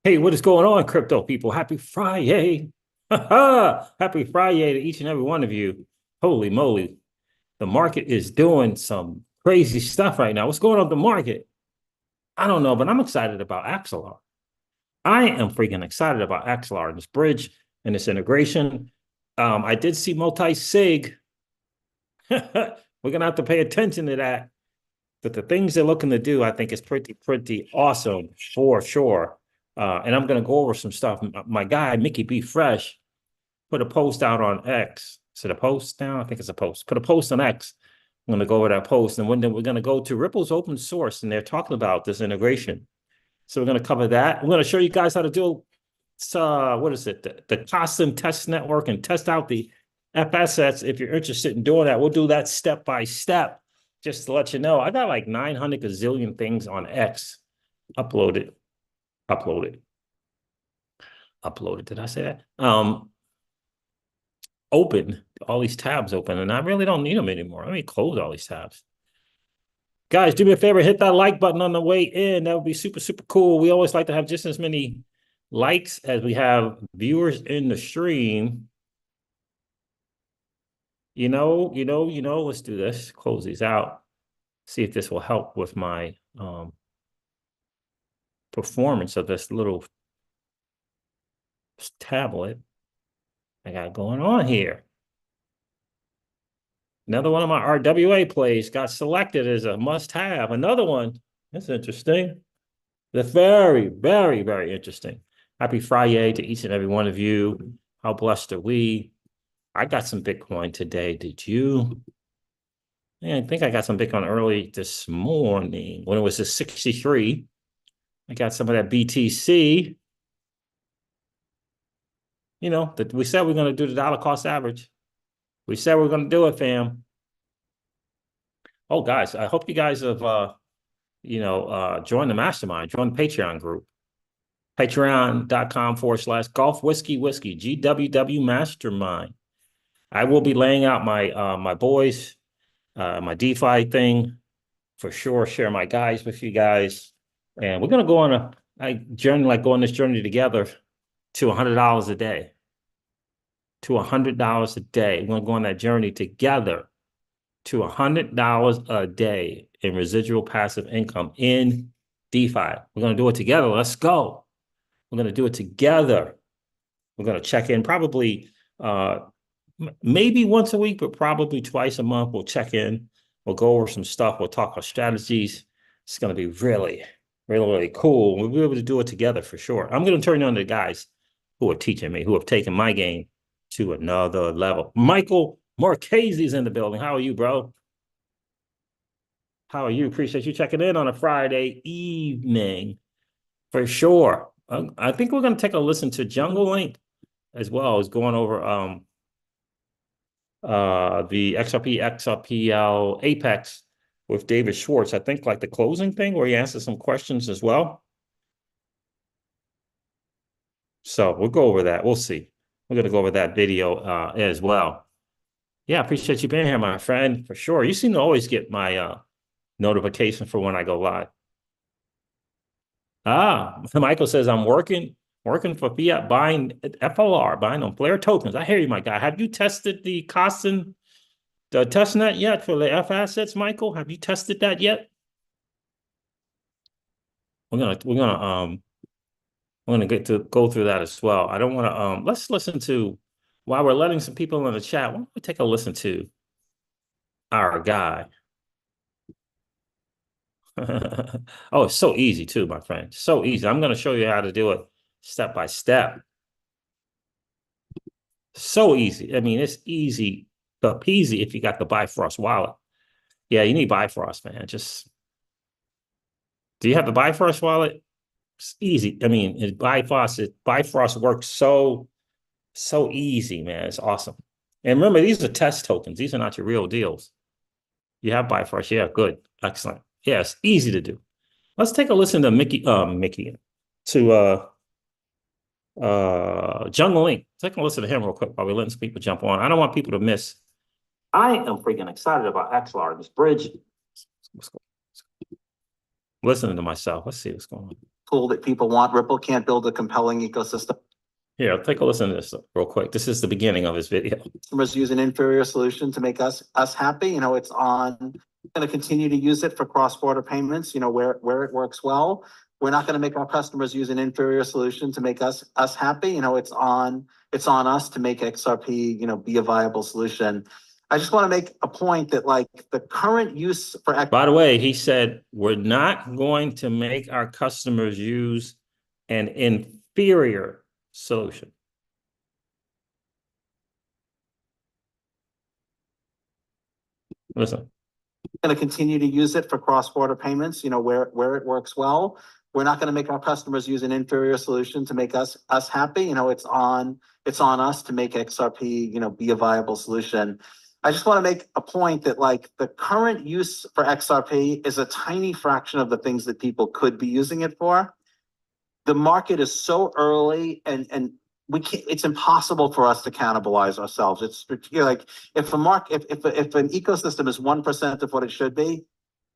Hey, what is going on, crypto people? Happy Friday. Happy Friday to each and every one of you. Holy moly. The market is doing some crazy stuff right now. What's going on with the market? I don't know, but I'm excited about Axelar. I am freaking excited about Axelar and this bridge and this integration. I did see multi-sig. We're going to have to pay attention to that. But the things they're looking to do, I think is pretty awesome for sure. And I'm going to go over some stuff. My guy, Mickey B. Fresh, put a post out on X. Is it a post now? I think it's a post. Put a post on X. I'm going to go over that post. And then we're going to go to Ripple's open source, and they're talking about this integration. So we're going to cover that. I'm going to show you guys how to do, what is it? The custom test network and test out the FSS. If you're interested in doing that, we'll do that step by step. Just to let you know, I got like 900 gazillion things on X uploaded. Uploaded. Uploaded. Did I say that? Open. All these tabs open, and I really don't need them anymore. Let me close all these tabs. Guys, do me a favor, hit that like button on the way in. That would be super cool. We always like to have just as many likes as we have viewers in the stream. Let's do this. Close these out. See if this will help with my performance of this little tablet I got going on here. Another one of my RWA plays got selected as a must-have. Another one. That's interesting. That's very interesting. Happy Friday to each and every one of you. How blessed are we? I got some Bitcoin today. Did you? Yeah, I think I got some Bitcoin early this morning when it was at 63. I got some of that BTC. That we said we're going to do the dollar cost average. We said we're going to do it, fam. Oh, guys, I hope you guys have, joined the mastermind, joined the Patreon group. Patreon.com/Golf Whiskey GWW Mastermind. I will be laying out my boys, my DeFi thing for sure. Share my guys with you guys, and we're gonna go on a journey, like go on this journey together to $100 a day. To $100 a day. We're gonna go on that journey together to $100 a day in residual passive income in DeFi. We're gonna do it together. Let's go. We're going to do it together. We're going to check in probably maybe once a week, but probably twice a month. We'll check in. We'll go over some stuff. We'll talk about strategies. It's going to be really cool. We'll be able to do it together for sure. I'm going to turn on to the guys who are teaching me, who have taken my game to another level. Michael Marchese is in the building. How are you, bro? How are you? Appreciate you checking in on a Friday evening for sure. I think we're going to take a listen to Jungle Link as well as going over the XRP, XRPL Apex with David Schwartz. I think like the closing thing where he answers some questions as well. So we'll go over that. We'll see. We're going to go over that video as well. Yeah, I appreciate you being here, my friend, for sure. You seem to always get my notification for when I go live. Michael says I'm working for fiat, buying FLR, buying on Flare tokens. I hear you, my guy. Have you tested the Costin, the testnet yet for the F assets, Michael? Have you tested that yet? We're gonna get to go through that as well. I don't want to let's listen to while we're letting some people in the chat. Why don't we take a listen to our guy? Oh, it's so easy too, my friend. So easy. I'm going to show you how to do it step by step. So easy. I mean, it's easy peasy if you got the Bifrost wallet. Yeah, you need Bifrost, man. Do you have the Bifrost wallet? It's easy. I mean, Bifrost works so easy, man. It's awesome. And remember, these are test tokens. These are not your real deals. You have Bifrost. Yeah, good. Excellent. Yeah, it's easy to do. Let's take a listen to Mickey to Jungle Link. Take a listen to him real quick while we're letting some people jump on. I don't want people to miss. I am freaking excited about Axelar, this bridge. Listening to myself. Let's see what's going on. tool that people want. Ripple can't build a compelling ecosystem. Here, I'll take a listen to this real quick. This is the beginning of his video. Customers use an inferior solution to make us happy. It's going to continue to use it for cross-border payments, where it works well. We're not going to make our customers use an inferior solution to make us happy. It's on us to make XRP, be a viable solution. I just want to make a point that the current use for XRP. By the way, he said, we're not going to make our customers use an inferior solution. Listen. Going to continue to use it for cross-border payments, where it works well. We're not going to make our customers use an inferior solution to make us happy. It's on us to make XRP, be a viable solution. I just want to make a point that the current use for XRP is a tiny fraction of the things that people could be using it for. The market is so early and we can't, it's impossible for us to cannibalize ourselves. It's if an ecosystem is 1% of what it should be,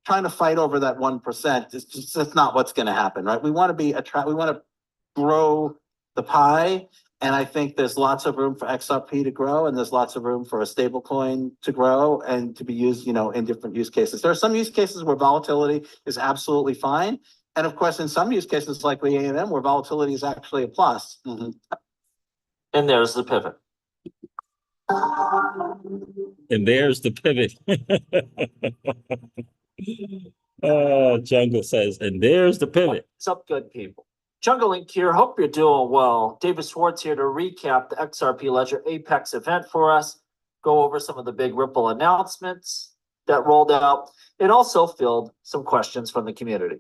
trying to fight over that 1% is just that's not what's going to happen, right? We want to grow the pie. And I think there's lots of room for XRP to grow, and there's lots of room for a stable coin to grow and to be used, in different use cases. There are some use cases where volatility is absolutely fine. And of course, in some use cases like the A&M, where volatility is actually a plus. Mm-hmm. And there's the pivot. And there's the pivot. Jungle says, and there's the pivot. What's up, good people? Jungle Link here. Hope you're doing well. David Schwartz here to recap the XRP Ledger Apex event for us, go over some of the big Ripple announcements that rolled out, and also field some questions from the community.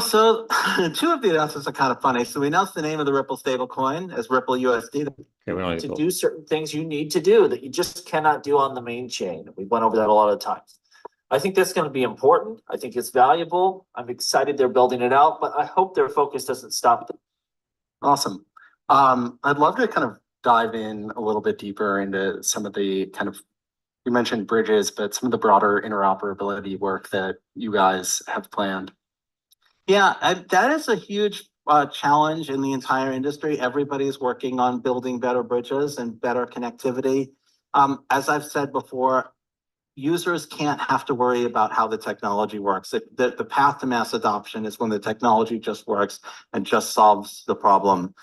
So two of the announcements are kind of funny. So we announced the name of the Ripple stablecoin as Ripple USD. Okay, to do certain things you need to do that you just cannot do on the main chain. We went over that a lot of times. I think that's going to be important. I think it's valuable. I'm excited they're building it out, but I hope their focus doesn't stop them. Awesome. I'd love to kind of dive in a little bit deeper into some of the you mentioned bridges, but some of the broader interoperability work that you guys have planned. Yeah, that is a huge challenge in the entire industry. Everybody's working on building better bridges and better connectivity. As I've said before, users can't have to worry about how the technology works. The path to mass adoption is when the technology just works and just solves the problem.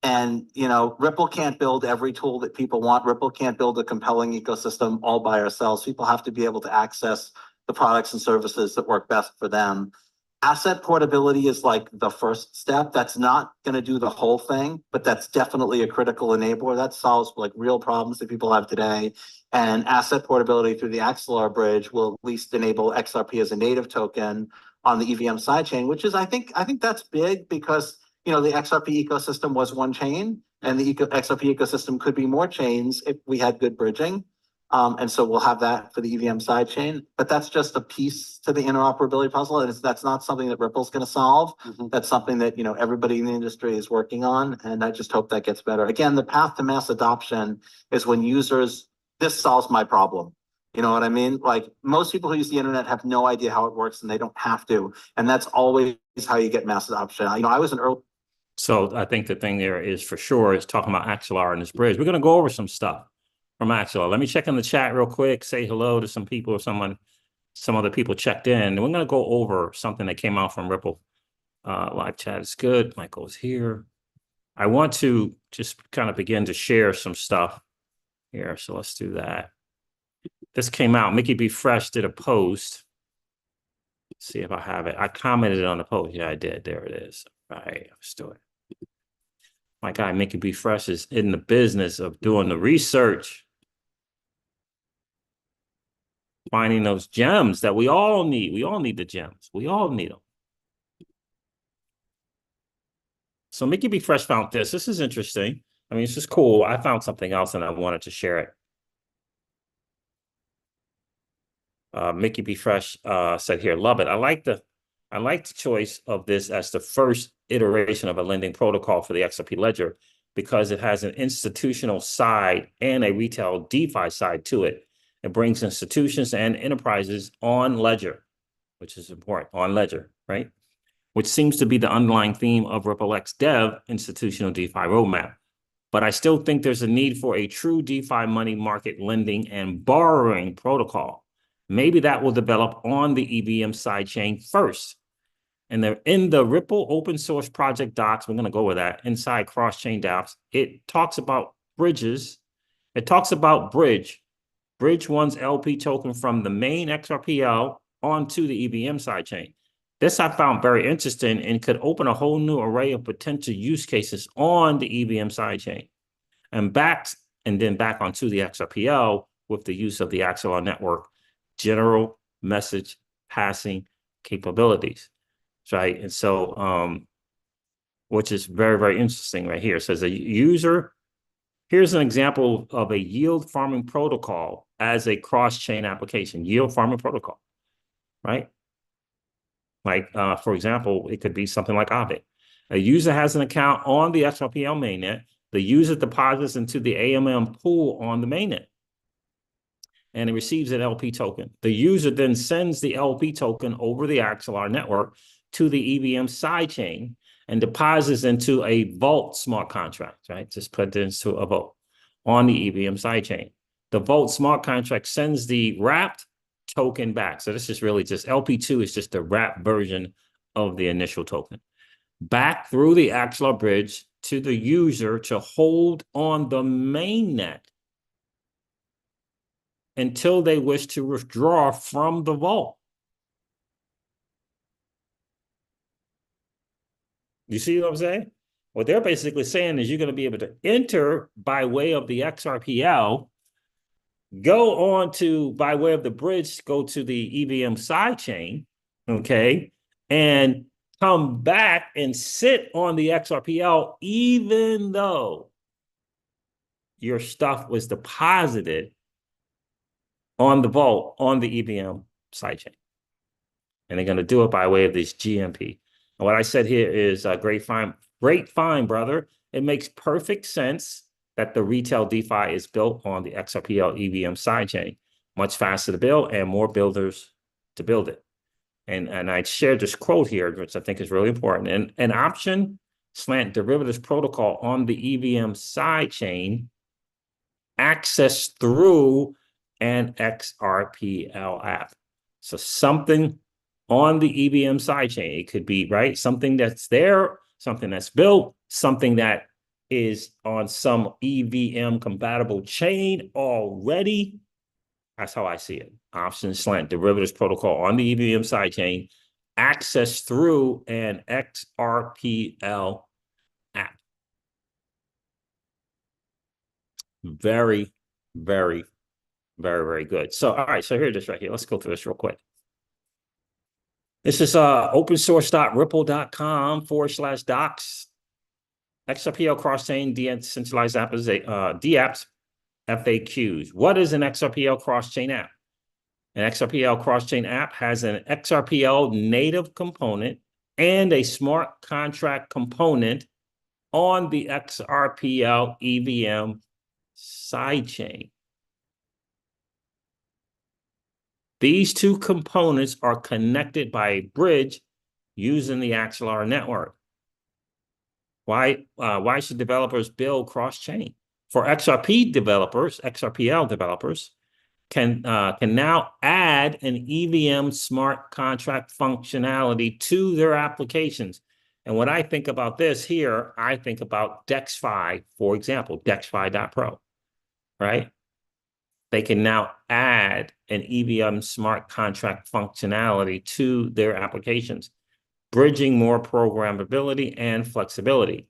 Ripple can't build every tool that people want. Ripple can't build a compelling ecosystem all by ourselves. People have to be able to access the products and services that work best for them. Asset portability is the first step. That's not going to do the whole thing, but that's definitely a critical enabler. That solves real problems that people have today. And asset portability through the Axelar bridge will at least enable XRP as a native token on the EVM sidechain, which is I think that's big because the XRP ecosystem was one chain, and the XRP ecosystem could be more chains if we had good bridging. And so we'll have that for the EVM sidechain, but that's just a piece to the interoperability puzzle. And that's not something that Ripple's going to solve. Mm-hmm. That's something that, everybody in the industry is working on. And I just hope that gets better. Again, the path to mass adoption is when this solves my problem. You know what I mean? Most people who use the internet have no idea how it works and they don't have to. And that's always how you get mass adoption. I was an early. So I think the thing there is for sure is talking about Axelar and this bridge. We're going to go over some stuff from Axelar. Let me check in the chat real quick, say hello to some people or some other people checked in. And we're going to go over something that came out from Ripple. Live chat is good. Michael is here. I want to just kind of begin to share some stuff here. So let's do that. This came out. Mickey B. Fresh did a post. Let's see if I have it. I commented on the post. Yeah, I did. There it is. All right, let's do it. My guy, Mickey B. Fresh, is in the business of doing the research, finding those gems that we all need. We all need the gems. We all need them. So Mickey B. Fresh found this. This is interesting. I mean, it's just cool. I found something else and I wanted to share it. Mickey B. Fresh said here, love it. I like the choice of this as the first iteration of a lending protocol for the XRP ledger because it has an institutional side and a retail DeFi side to it. It brings institutions and enterprises on ledger, which is important, on ledger, right? which seems to be the underlying theme of RippleX Dev institutional DeFi roadmap. But I still think there's a need for a true DeFi money market lending and borrowing protocol. Maybe that will develop on the EVM sidechain first. And in the Ripple open source project docs, we're going to go with that, inside cross-chain dApps, it talks about bridges. It talks about bridge one's LP token from the main XRPL onto the EVM sidechain. This I found very interesting and could open a whole new array of potential use cases on the EVM sidechain and then back onto the XRPL with the use of the Axelar network general message passing capabilities, right? And so, which is very, very interesting right here. It says a user, here's an example of a yield farming protocol as a cross-chain application, yield farming protocol, right? Like, for example, it could be something like Aave. A user has an account on the XRPL mainnet. The user deposits into the AMM pool on the mainnet, and it receives an LP token. The user then sends the LP token over the Axelar network to the EVM sidechain and deposits into a Vault smart contract, right? Just put it into a Vault on the EVM sidechain. The Vault smart contract sends the wrapped token back. So this is really just LP2 is just the wrapped version of the initial token back through the Axelar bridge to the user to hold on the mainnet until they wish to withdraw from the vault. You see what I'm saying? What they're basically saying is you're going to be able to enter by way of the XRPL, go on to, by way of the bridge, go to the EVM sidechain, okay, and come back and sit on the XRPL even though your stuff was deposited on the vault on the EVM sidechain. And they're going to do it by way of this GMP. And what I said here is great find, brother. It makes perfect sense that the retail DeFi is built on the XRPL EVM sidechain. Much faster to build and more builders to build it. And I shared this quote here, which I think is really important. And an option slant derivatives protocol on the EVM sidechain accessed through an XRPL app. So something on the EVM sidechain, it could be, right, something that's there, something that's built, something that is on some EVM compatible chain already. That's how I see it. Option slant derivatives protocol on the EVM sidechain, access through an XRPL app. Very, very, very, very good. So, all right, so here it is right here. Let's go through this real quick. This is opensource.ripple.com/docs. XRPL cross-chain decentralized apps, FAQs. What is an XRPL cross-chain app? An XRPL cross-chain app has an XRPL native component and a smart contract component on the XRPL EVM sidechain. These two components are connected by a bridge using the Axelar network. Why should developers build cross-chain? For XRPL developers can now add an EVM smart contract functionality to their applications. And when I think about this here, I think about DexFi, for example, DexFi.pro, right? They can now add an EVM smart contract functionality to their applications, bridging more programmability and flexibility,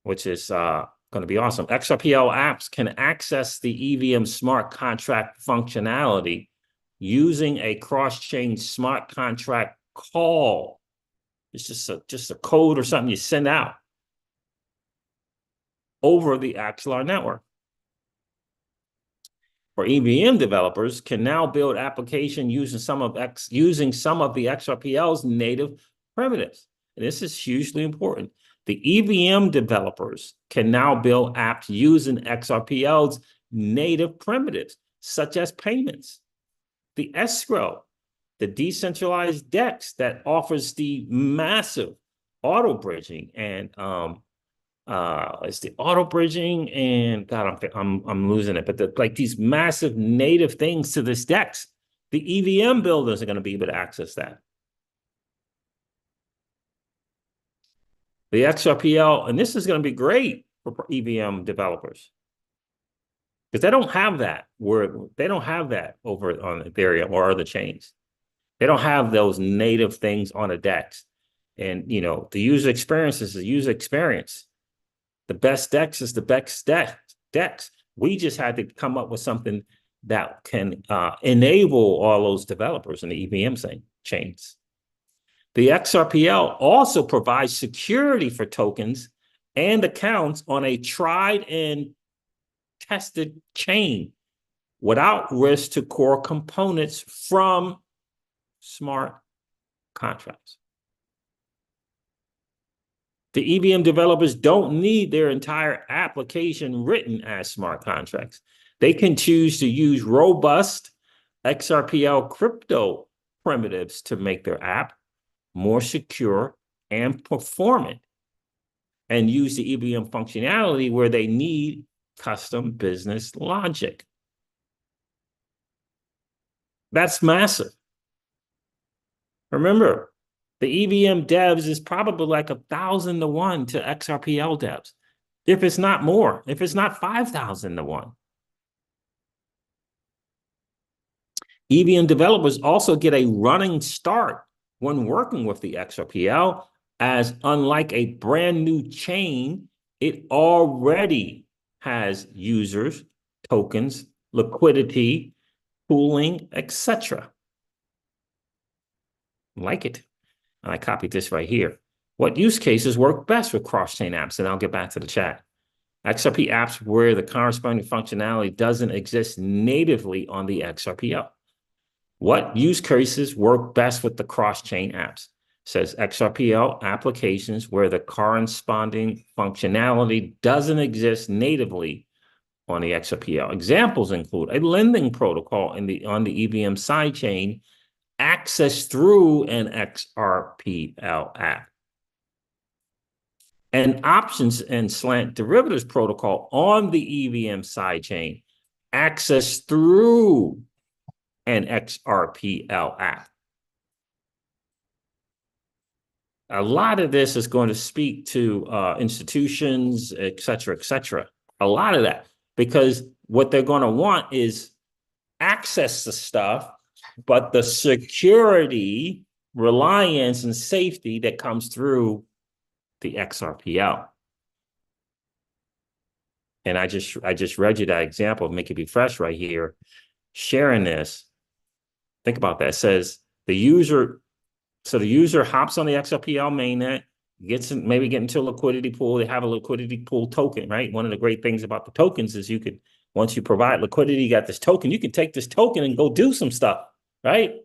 which is going to be awesome. XRPL apps can access the EVM smart contract functionality using a cross-chain smart contract call. It's just a code or something you send out over the Axelar network. For EVM developers can now build application using some of the XRPL's native primitives. And this is hugely important. The EVM developers can now build apps using XRPL's native primitives, such as payments, the escrow, the decentralized DEX that offers the massive auto bridging and it's the auto bridging and God, I'm losing it, but like these massive native things to this DEX, the EVM builders are going to be able to access that. The XRPL, and this is going to be great for EVM developers because they don't have that over on Ethereum or other chains. They don't have those native things on a DEX. And, you know, the user experience is the user experience. The best DEX is the best DEX. We just had to come up with something that can enable all those developers in the EVM chains. The XRPL also provides security for tokens and accounts on a tried and tested chain without risk to core components from smart contracts. The EVM developers don't need their entire application written as smart contracts. They can choose to use robust XRPL crypto primitives to make their app more secure and performant, and use the EVM functionality where they need custom business logic. That's massive. Remember, the EVM devs is probably like 1,000 to 1 to XRPL devs. If it's not more, if it's not 5,000 to 1. EVM developers also get a running start when working with the XRPL, as unlike a brand new chain, it already has users, tokens, liquidity, pooling, etc. Like it. And I copied this right here. What use cases work best with cross-chain apps? And I'll get back to the chat. XRP apps where the corresponding functionality doesn't exist natively on the XRPL. What use cases work best with the cross-chain apps? Says XRPL applications where the corresponding functionality doesn't exist natively on the XRPL. Examples include a lending protocol on the EVM sidechain accessed through an XRPL app. And options and slant derivatives protocol on the EVM sidechain accessed through an XRPL app. A lot of this is going to speak to institutions, et cetera, a lot of that, because what they're going to want is access to stuff, but the security, reliance, and safety that comes through the XRPL. And I just read you that example of Make It Be Fresh right here, sharing this. Think about that. It says the user hops on the XRPL mainnet, maybe get into a liquidity pool. They have a liquidity pool token, right? One of the great things about the tokens is you could, once you provide liquidity, you got this token, you can take this token and go do some stuff, right?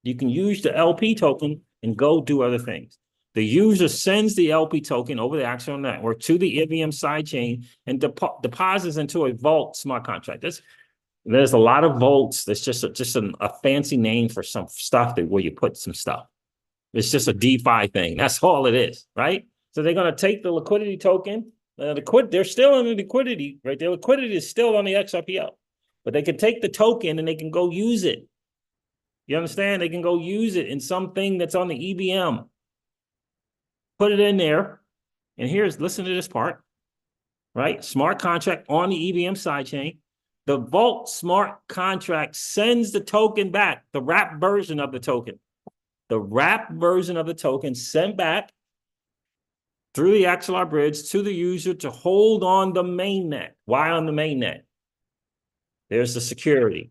You can use the LP token and go do other things. The user sends the LP token over the Axelar network to the EVM sidechain and deposits into a vault smart contract. There's a lot of vaults. That's just a fancy name for some stuff where you put some stuff. It's just a DeFi thing. That's all it is, right? So they're going to take the liquidity token. They're still in the liquidity, right? Their liquidity is still on the XRPL, but they can take the token and they can go use it. You understand? They can go use it in something that's on the EVM. Put it in there. And listen to this part, right? Smart contract on the EVM sidechain. The Vault smart contract sends the token back, the wrapped version of the token. The wrapped version of the token sent back through the Axelar bridge to the user to hold on the mainnet. Why on the mainnet? There's the security.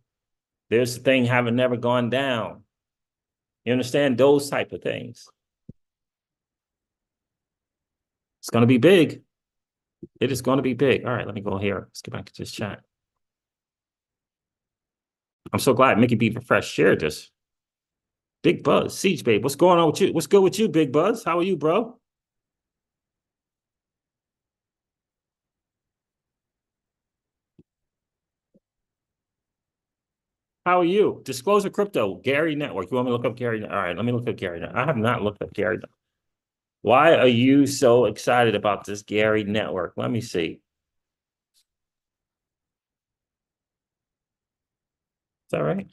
There's the thing having never gone down. You understand? Those type of things. It's going to be big. It is going to be big. All right, let me go here. Let's get back to this chat. I'm so glad Mickey B. Fresh shared this. Big Buzz, Siege Babe, what's going on with you? What's good with you, Big Buzz? How are you, bro? How are you? Disclosure Crypto, Gary Network. You want me to look up Gary? All right, let me look up Gary. I have not looked up Gary. Why are you so excited about this Gary Network? Let me see. Is that right?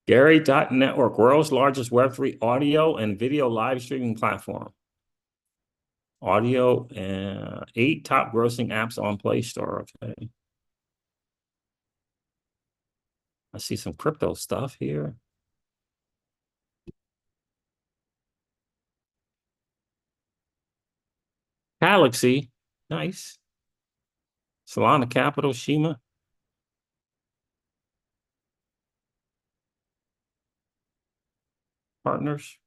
Gary.network, world's largest Web3 audio and video live streaming platform. Audio and 8 top grossing apps on Play Store. Okay. I see some crypto stuff here. Galaxy, nice. Solana Capital, Shima. Partners.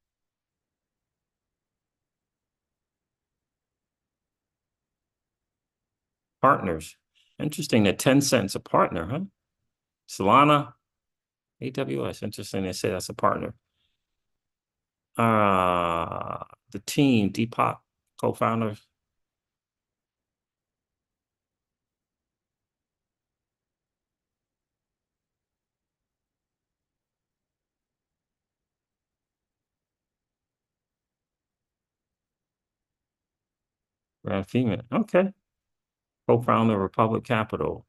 Partners. Interesting that 10 cents a partner, huh? Solana, AWS. Interesting they say that's a partner. The team, Deepak, co-founders. Brad Feeman. Okay. Co-founder of Republic Capital.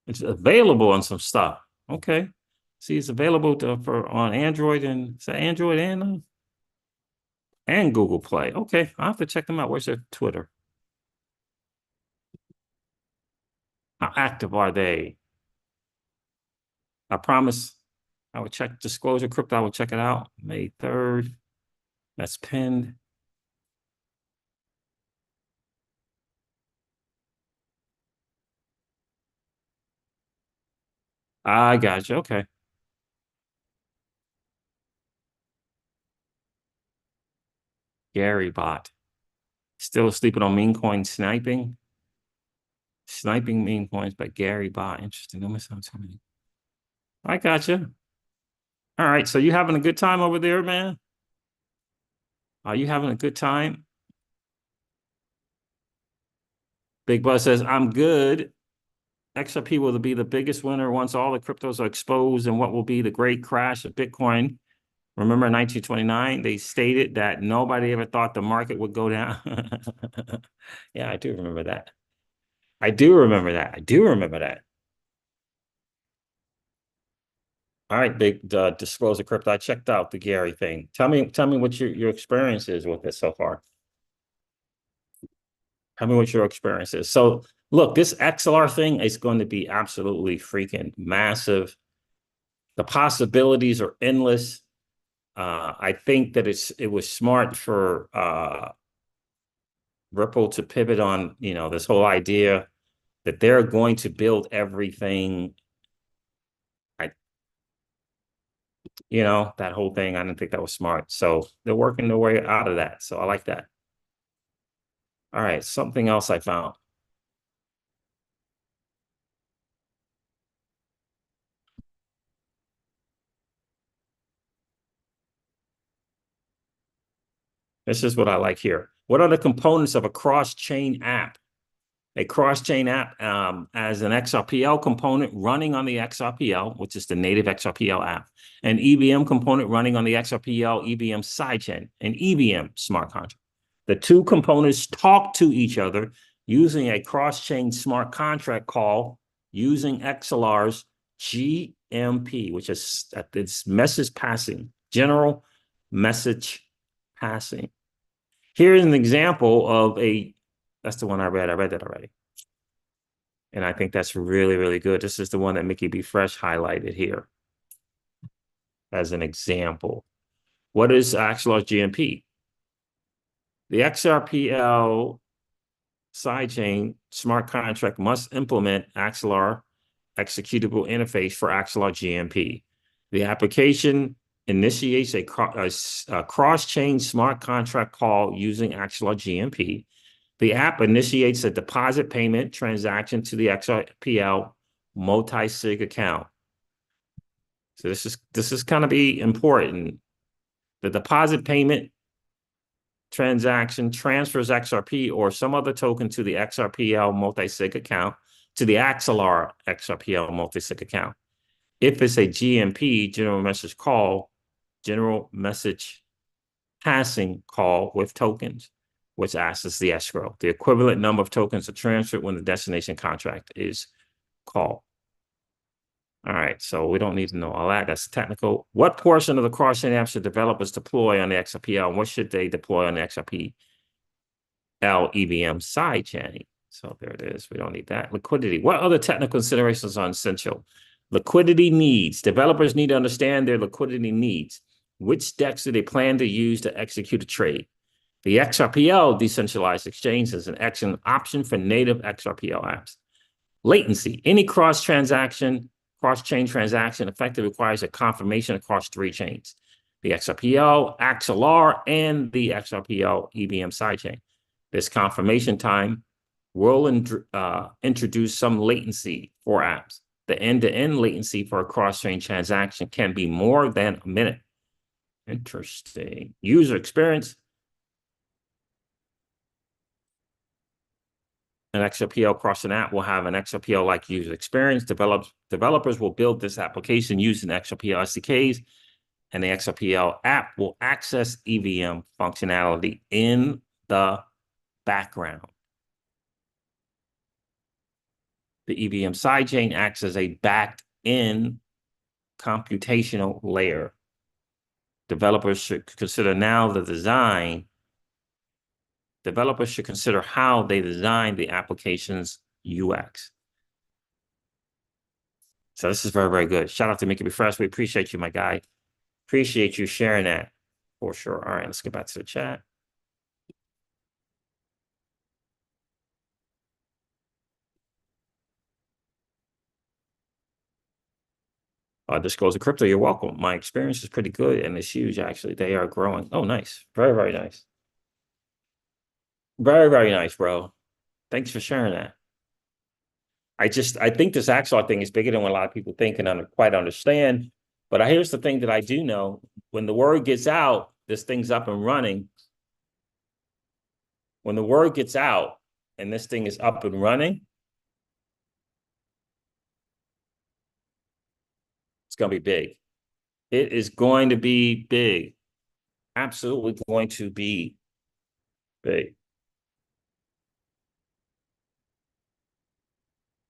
It's available on some stuff. Okay. See, it's available for on Android and is that Android and Google Play. Okay, I'll have to check them out. Where's their Twitter? How active are they? I promise I would check Disclosure Crypto. I will check it out. May 3rd. That's pinned. I got you. Okay. Gary bot. Still sleeping on meme coin sniping. Sniping meme coins by Gary bot. Interesting. Don't miss out too many. I got you. All right. So you having a good time over there, man? Are you having a good time? Big Buzz says, I'm good. XRP will be the biggest winner once all the cryptos are exposed and what will be the great crash of Bitcoin. Remember in 1929, they stated that nobody ever thought the market would go down. Yeah, I do remember that. I do remember that. I do remember that. All right, big Disclosure Crypto. I checked out the Gary thing. Tell me what your experience is with it so far. Tell me what your experience is. So look, this XLR thing is going to be absolutely freaking massive. The possibilities are endless. I think that it was smart for Ripple to pivot on, this whole idea that they're going to build everything. That whole thing, I didn't think that was smart. So they're working their way out of that. So I like that. All right, something else I found. This is what I like here. What are the components of a cross-chain app? A cross-chain app as an XRPL component running on the XRPL, which is the native XRPL app, an EVM component running on the XRPL EVM sidechain, an EVM smart contract. The two components talk to each other using a cross-chain smart contract call using Axelar's GMP, which is it's message passing, general message passing. Here's an example of that's the one I read. I read that already. And I think that's really, really good. This is the one that Mickey B. Fresh highlighted here as an example. What is Axelar GMP? The XRPL sidechain smart contract must implement Axelar executable interface for Axelar GMP. The application initiates a cross-chain smart contract call using Axelar GMP. The app initiates a deposit payment transaction to the XRPL multi-sig account. So this is going to be important. The deposit payment transaction transfers XRP or some other token to the XRPL multi-sig account to the Axelar XRPL multi-sig account. If it's a GMP, general message passing call with tokens, which acts as the escrow. The equivalent number of tokens are transferred when the destination contract is called. All right, so we don't need to know all that. That's technical. What portion of the cross-chain apps should developers deploy on the XRPL? And what should they deploy on the XRPL EVM sidechain? So there it is. We don't need that. Liquidity. What other technical considerations are essential? Liquidity needs. Developers need to understand their liquidity needs. Which DEX do they plan to use to execute a trade? The XRPL decentralized exchange is an excellent option for native XRPL apps. Latency. Any cross-chain transaction effectively requires a confirmation across 3 chains: the XRPL, Axelar, and the XRPL EVM sidechain. This confirmation time will introduce some latency for apps. The end-to-end latency for a cross-chain transaction can be more than a minute. Interesting. User experience. An XRPL cross an app will have an XRPL-like user experience. Developers will build this application using XRPL SDKs, and the XRPL app will access EVM functionality in the background. The EVM sidechain acts as a back-end computational layer. Developers should consider how they design the application's UX. So this is very, very good. Shout out to Mickey B. Fresh. We appreciate you, my guy. Appreciate you sharing that for sure. All right, let's get back to the chat. Disclose the crypto. You're welcome. My experience is pretty good and it's huge, actually. They are growing. Oh, nice. Very, very nice. Very, very nice, bro. Thanks for sharing that. I think this Axelar thing is bigger than what a lot of people think and I don't quite understand. But here's the thing that I do know. When the word gets out, this thing's up and running. When the word gets out and this thing is up and running, it's going to be big. It is going to be big. Absolutely going to be big.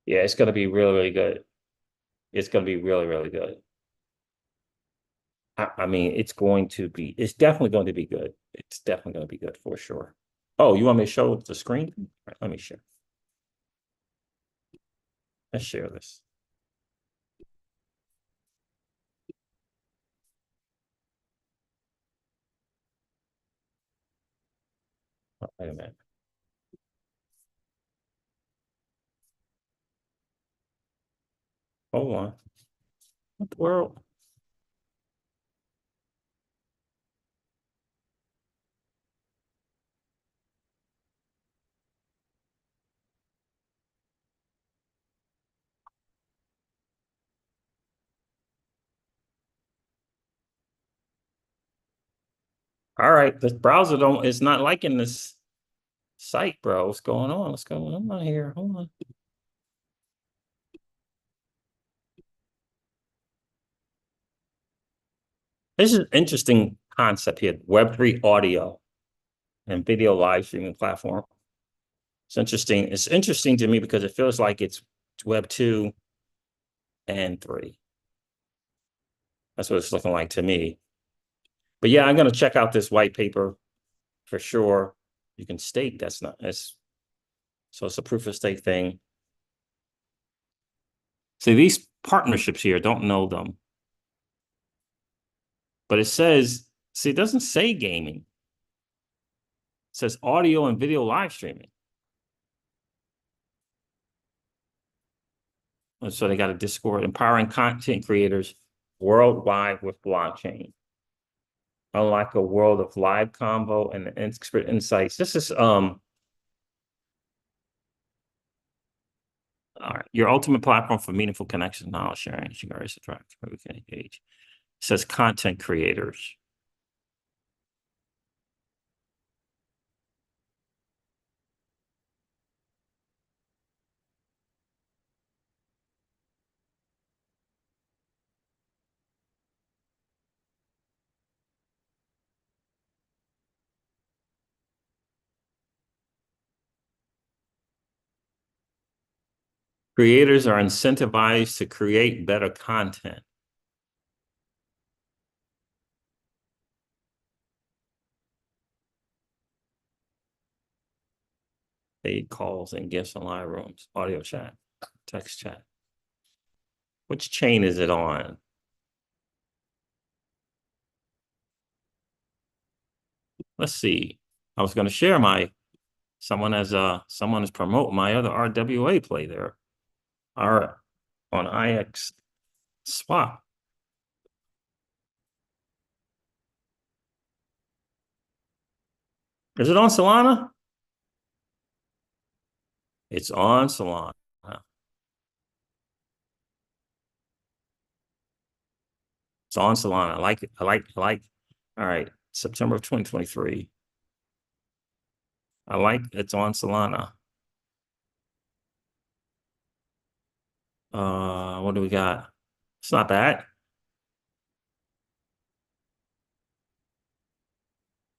Yeah, it's going to be really, really good. It's going to be really, really good. I mean, it's definitely going to be good. It's definitely going to be good for sure. Oh, you want me to show the screen? All right, let me share. Let's share this. Oh, wait a minute. Hold on. What the world? All right, this browser is not liking this site, bro. What's going on? What's going on here? Hold on. This is an interesting concept here. Web3 audio and video live streaming platform. It's interesting. It's interesting to me because it feels like it's Web 2 and 3. That's what it's looking like to me. But yeah, I'm going to check out this white paper for sure. You can stake. So it's a proof of stake thing. See, these partnerships here, don't know them. But it says, see, it doesn't say gaming. It says audio and video live streaming. And so they got a Discord, empowering content creators worldwide with blockchain. Unlike a world of live convo and expert insights. This is All right. Your ultimate platform for meaningful connections, knowledge sharing, Gari attract where we can engage. It says content creators. Creators are incentivized to create better content. Paid calls and gifts in live rooms, audio chat, text chat. Which chain is it on? Let's see. I was going to share someone is promoting my other RWA play there. On IX swap. Is it on Solana? It's on Solana. It's on Solana. I like it. I like. All right. September of 2023. I like it's on Solana. What do we got? It's not bad.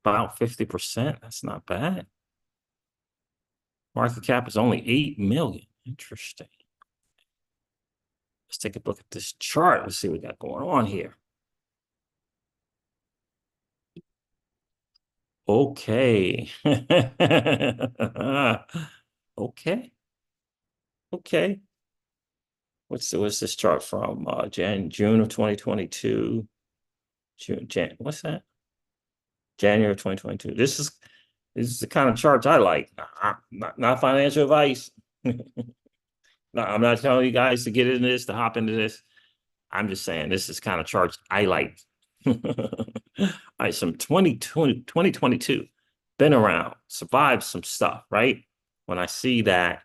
About 50%. That's not bad. Market cap is only 8 million. Interesting. Let's take a look at this chart. Let's see what we got going on here. Okay. Okay. Okay. What's this chart from? June of 2022. What's that? January of 2022. This is the kind of charts I like. Not financial advice. No, I'm not telling you guys to get into this, to hop into this. I'm just saying this is kind of charts I like. All right, some 2022, been around, survived some stuff, right? When I see that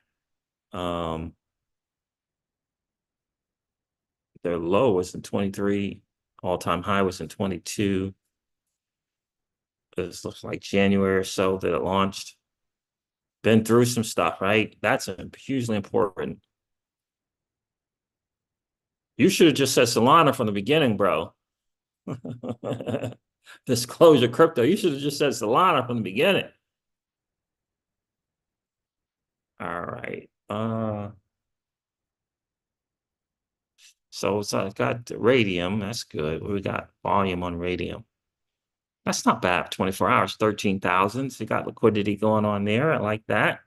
their low was in 23, all-time high was in 22. This looks like January or so that it launched. Been through some stuff, right? That's hugely important. You should have just said Solana from the beginning, bro. Disclosure crypto. You should have just said Solana from the beginning. All right. So I got radium. That's good. We got volume on radium. That's not bad. 24 hours, 13,000. So you got liquidity going on there. I like that.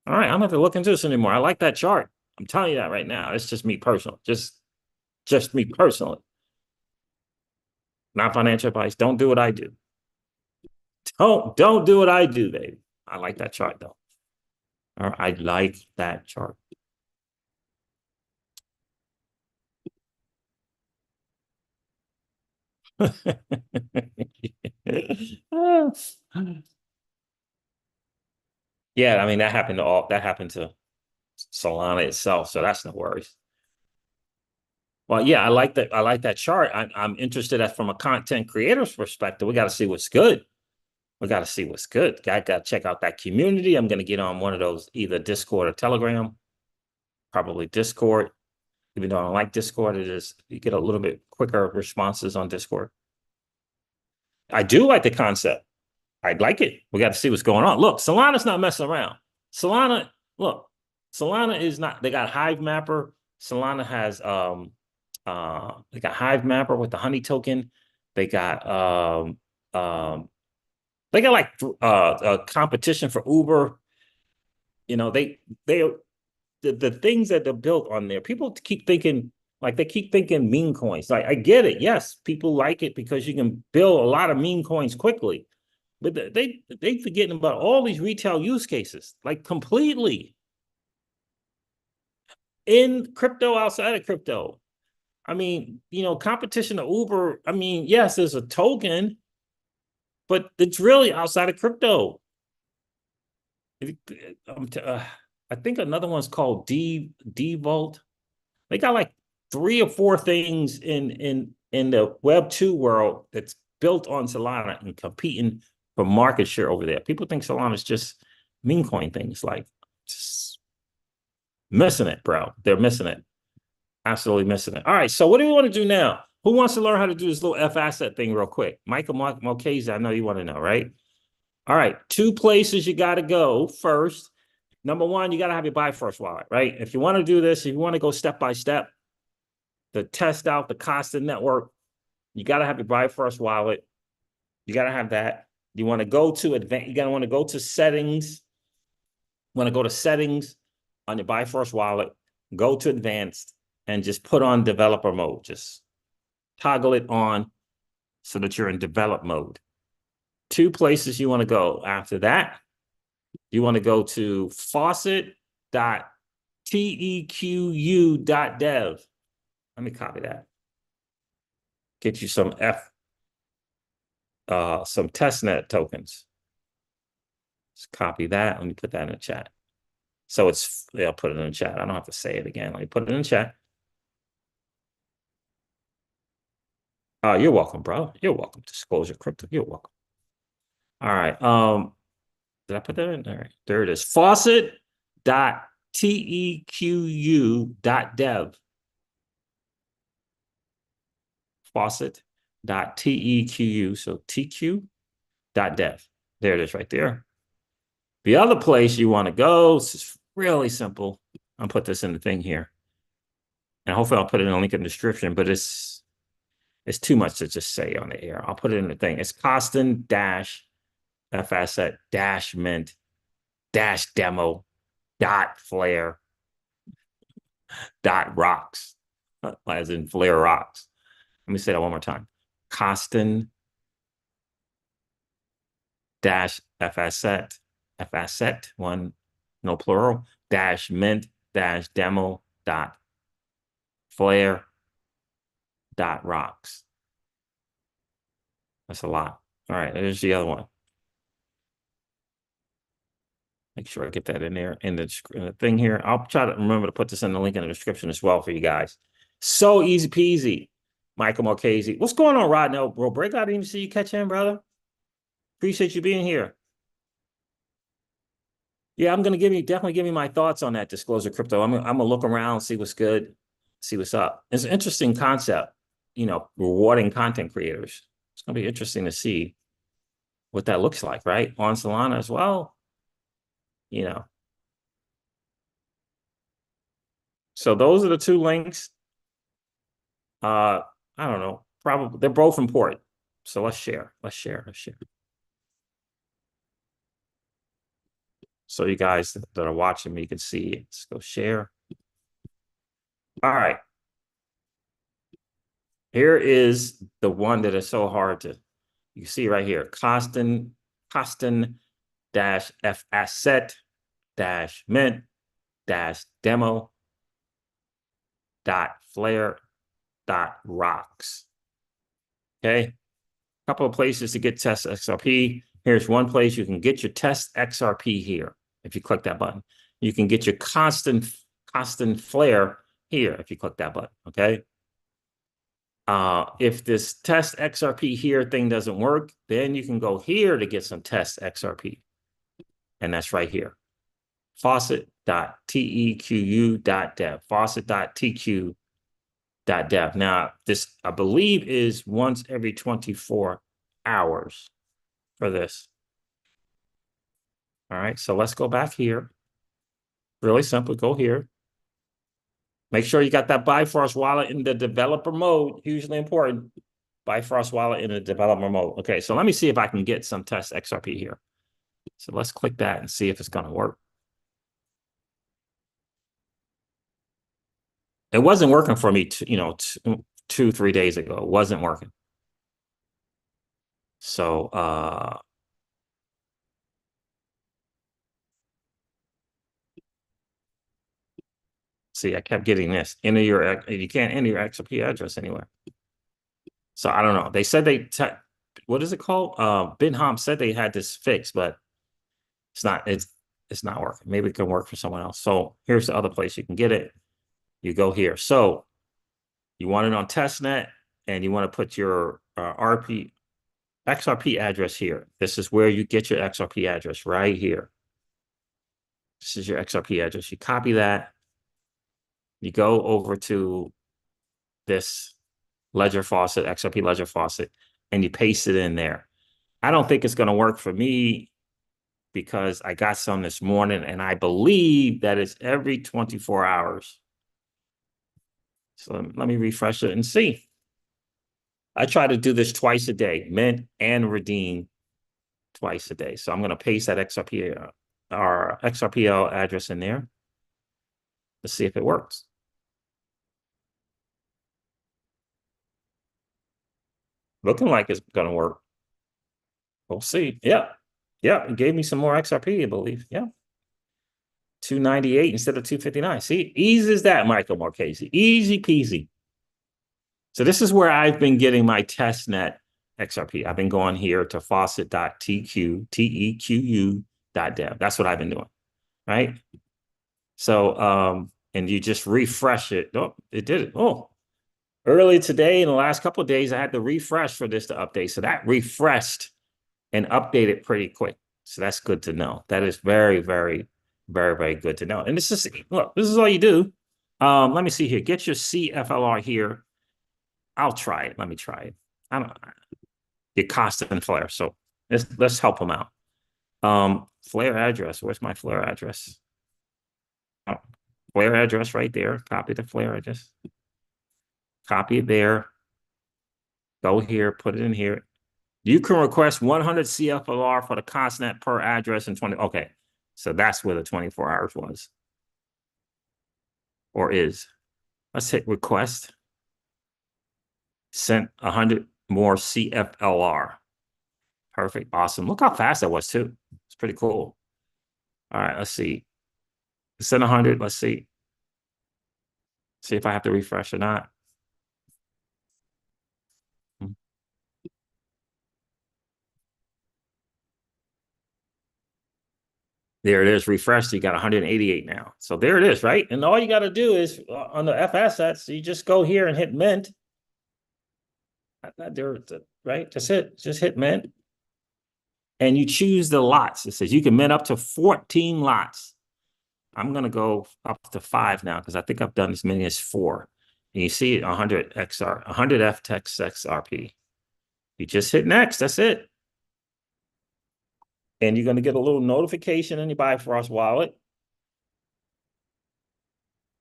All right. I don't have to look into this anymore. I like that chart. I'm telling you that right now. It's just me personal. Just me personally. Not financial advice. Don't do what I do. Don't do what I do, baby. I like that chart though. All right, I like that chart. Yeah, I mean that happened to Solana itself, so that's no worries. Well, yeah, I like that chart. I'm interested from a content creator's perspective. We got to see what's good. We got to see what's good. Got to check out that community. I'm going to get on one of those, either Discord or Telegram. Probably Discord. Even though I don't like Discord, you get a little bit quicker responses on Discord. I do like the concept. I'd like it. We got to see what's going on. Look, Solana's not messing around. Solana is not, they got Hive Mapper. Solana has they got Hive Mapper with the honey token. They got like a competition for Uber. You know, the things that they're built on there. People keep thinking, like, they keep thinking meme coins. Like, I get it. Yes, people like it because you can build a lot of meme coins quickly. But they forgetting about all these retail use cases, like completely. In crypto, outside of crypto. I mean, you know, competition to Uber. I mean, yes, there's a token, but it's really outside of crypto. I think another one's called Devolt. They got like 3 or 4 things in the Web 2 world that's built on Solana and competing for market share over there. People think Solana is just meme coin things, like just missing it, bro. They're missing it. Absolutely missing it. All right, so what do we want to do now? Who wants to learn how to do this little F asset thing real quick? Michael Mulcahy, I know you want to know, right? All right, 2 places you got to go first. Number 1, you got to have your buy first wallet, right? If you want to do this, if you want to go step by step to test out the Costa network, you got to have your buy first wallet. You got to have that. You want to go to advanced, you got to want to go to settings. You want to go to settings on your buy first wallet, go to advanced, and just put on developer mode. Just toggle it on so that you're in develop mode. 2 places you want to go after that. You want to go to faucet.tequ.dev. Let me copy that. Get you some some testnet tokens. Let's copy that. Let me put that in the chat. So I'll put it in the chat. I don't have to say it again. Let me put it in the chat. You're welcome, bro. You're welcome. Disclosure Crypto. You're welcome. All right. Did I put that in? All right. There it is. Faucet.tequ.dev. Faucet.tequ. So tq.dev. There it is right there. The other place you want to go, this is really simple. I'll put this in the thing here. And hopefully I'll put it in a link in the description, but it's too much to just say on the air. I'll put it in the thing. It's Costin-Fasset-Mint-Demo.Flare.rocks, as in Flare rocks. Let me say that one more time. Costin-Fasset, one, no plural, -mint-demo.flare.rocks. That's a lot. All right, there's the other one. Make sure I get that in there in the thing here. I'll try to remember to put this in the link in the description as well for you guys. So easy peasy. Michael Mulcahy. What's going on, Rod? No, bro, break. I didn't even see you catch in, brother. Appreciate you being here. Yeah, I'm gonna definitely give you my thoughts on that Disclosure Crypto. I'm gonna look around, see what's good, see what's up. It's an interesting concept, rewarding content creators. It's gonna be interesting to see what that looks like, right? On Solana as well. So those are the 2 links. I don't know. Probably they're both important. So let's share. So you guys that are watching me can see it. Let's go share. All right. Here is the one that is so hard to, you see right here, Costin-Fasset-Mint-Demo.Flare.rocks. Okay. A couple of places to get test XRP. Here's one place you can get your test XRP here. If you click that button, you can get your constant flare here. If you click that button. Okay. If this test XRP here thing doesn't work, then you can go here to get some test XRP. And that's right here. Faucet.tequ.dev. Faucet.teq.dev. Now, this, I believe, is once every 24 hours for this. All right, so let's go back here. Really simple, go here. Make sure you got that Bifrost wallet in the developer mode, hugely important. Bifrost wallet in the developer mode. Okay, so let me see if I can get some test XRP here. So let's click that and see if it's gonna work. It wasn't working for me, 2-3 days ago. It wasn't working. So, see, I kept getting this. You can't enter your XRP address anywhere. So I don't know. They said what is it called? BitHom said they had this fixed, but it's not. it's not working. Maybe it can work for someone else. So here's the other place you can get it. You go here. So you want it on testnet, and you want to put your XRP address here. This is where you get your XRP address right here. This is your XRP address. You copy that. You go over to this Ledger Faucet, XRP Ledger Faucet, and you paste it in there. I don't think it's going to work for me because I got some this morning, and I believe that it's every 24 hours. So let me refresh it and see. I try to do this twice a day, mint and redeem twice a day. So I'm going to paste that XRP, our XRPL address in there. Let's see if it works. Looking like it's going to work. We'll see. Yeah. Yeah. It gave me some more XRP, I believe. Yeah. 298 instead of 259. See, easy as that, Michael Marchese. Easy peasy. So this is where I've been getting my testnet XRP. I've been going here to faucet.tequ.dev. That's what I've been doing, right? So, and you just refresh it. Oh, it did it. Oh, early today, in the last couple of days, I had to refresh for this to update. So that refreshed and updated pretty quick. So that's good to know. That is very, very, very, very good to know. And this is, look, this is all you do. Let me see here. Get your CFLR here. I'll try it. Let me try it. I don't get Costa and Flare. So let's help them out. Flare address. Where's my Flare address? Oh, Flare address right there. Copy the Flare address. Copy it there. Go here. Put it in here. You can request 100 CFLR for the constant per address in 20. Okay. So that's where the 24 hours was. Or is. Let's hit request. Sent 100 more CFLR. Perfect. Awesome. Look how fast that was, too. It's pretty cool. All right. Let's see. Send 100. Let's see. See if I have to refresh or not. There it is. Refreshed. You got 188 now. So there it is, right? And all you got to do is on the Fasset, you just go here and hit mint. Right? That's it. Just hit mint. And you choose the lots. It says you can mint up to 14 lots. I'm going to go up to 5 now because I think I've done as many as 4. And you see 100 XR, 100 FTX XRP. You just hit next. That's it. And you're going to get a little notification in your Bifrost wallet.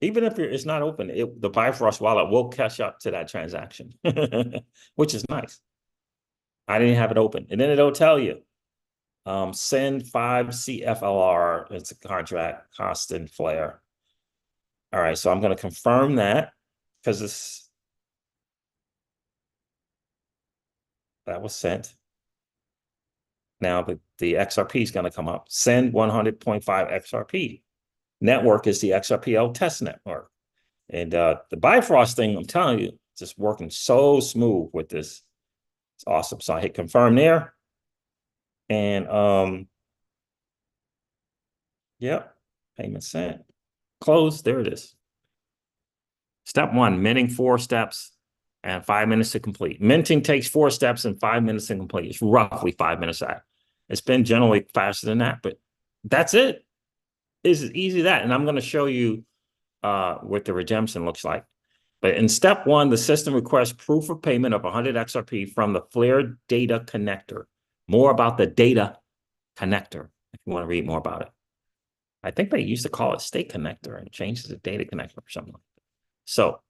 Even if it's not open, the Bifrost wallet will catch up to that transaction, which is nice. I didn't have it open. And then it'll tell you, send 5 CFLR. It's a contract, constant flare. All right, so I'm going to confirm that because that was sent. Now the XRP is going to come up. Send 100.5 XRP. Network is the XRPL test network. And the Bifrost thing, I'm telling you, just working so smooth with this. It's awesome. So I hit confirm there. And yep, payment sent. Close. There it is. Step 1, minting 4 steps and 5 minutes to complete. Minting takes 4 steps and 5 minutes to complete. It's roughly 5 minutes out. It's been generally faster than that, but that's it. It's as easy as that. And I'm going to show you what the redemption looks like. But in step 1, the system requests proof of payment of 100 XRP from the Flare data connector. More about the data connector if you want to read more about it. I think they used to call it state connector and changed it to data connector or something like that. So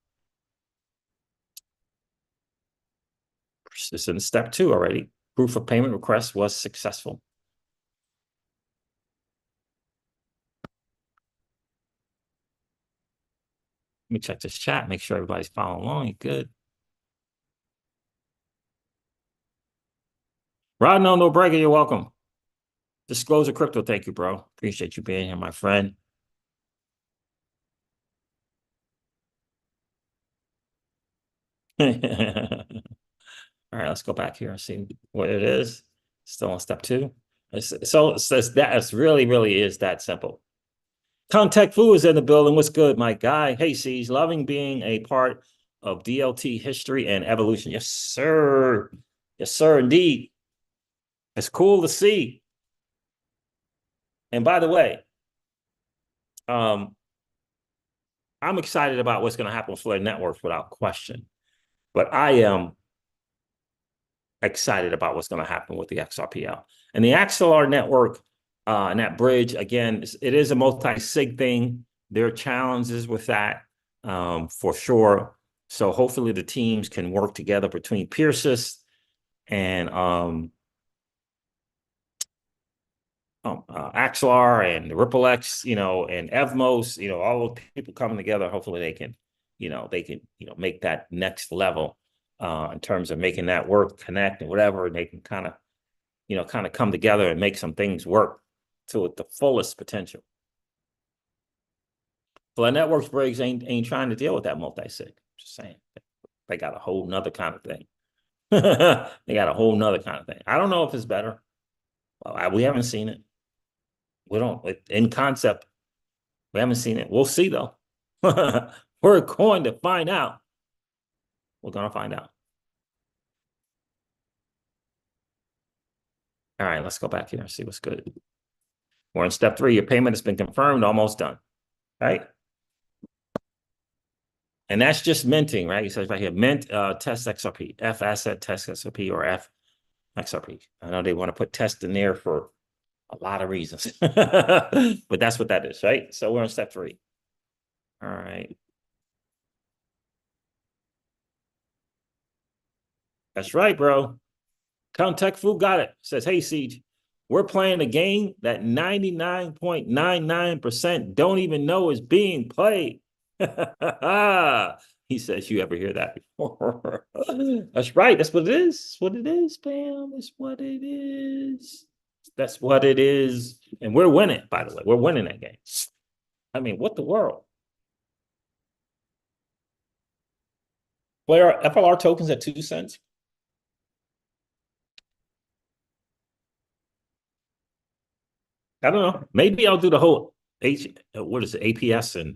this is in step 2 already. Proof of payment request was successful. Let me check this chat, make sure everybody's following along. You're good. Rod No Breaker, you're welcome. Disclosure Crypto, thank you, bro. Appreciate you being here, my friend. All right, let's go back here and see what it is. Still on step 2. So it's really, really is that simple. Contact Fu is in the building. What's good, my guy? Hey, Siege, loving being a part of DLT history and evolution. Yes, sir. Yes, sir, indeed. It's cool to see. And by the way, I'm excited about what's going to happen with Flare Networks without question. But I am excited about what's going to happen with the XRPL. And the Axelar network and that bridge, again, it is a multi-sig thing. There are challenges with that for sure. So hopefully the teams can work together between Pierces and Axelar and RippleX, and Evmos, all those people coming together. Hopefully they can, make that next level in terms of making that work, connect and whatever, and they can kind of come together and make some things work to the fullest potential. Well, networks Briggs ain't trying to deal with that multi-sig. Just saying. They got a whole nother kind of thing. They got a whole nother kind of thing. I don't know if it's better. Well, we haven't seen it. We don't, in concept, we haven't seen it. We'll see though. We're going to find out. We're going to find out. All right, let's go back here and see what's good. We're in step 3. Your payment has been confirmed, almost done. Right? And that's just minting, right? It says right here, mint test XRP, F asset test XRP or F XRP. I know they want to put test in there for a lot of reasons, but that's what that is, right? So we're on step 3. All right. That's right, bro. Contact Fu got it. Says, hey, Siege, we're playing a game that 99.99% don't even know is being played. He says, you ever hear that before? That's right. That's what it is. That's what it is, Bam. That's what it is. That's what it is. And we're winning, by the way. We're winning that game. I mean, what the world? Flare FLR tokens at 2 cents. I don't know. Maybe I'll do the whole APS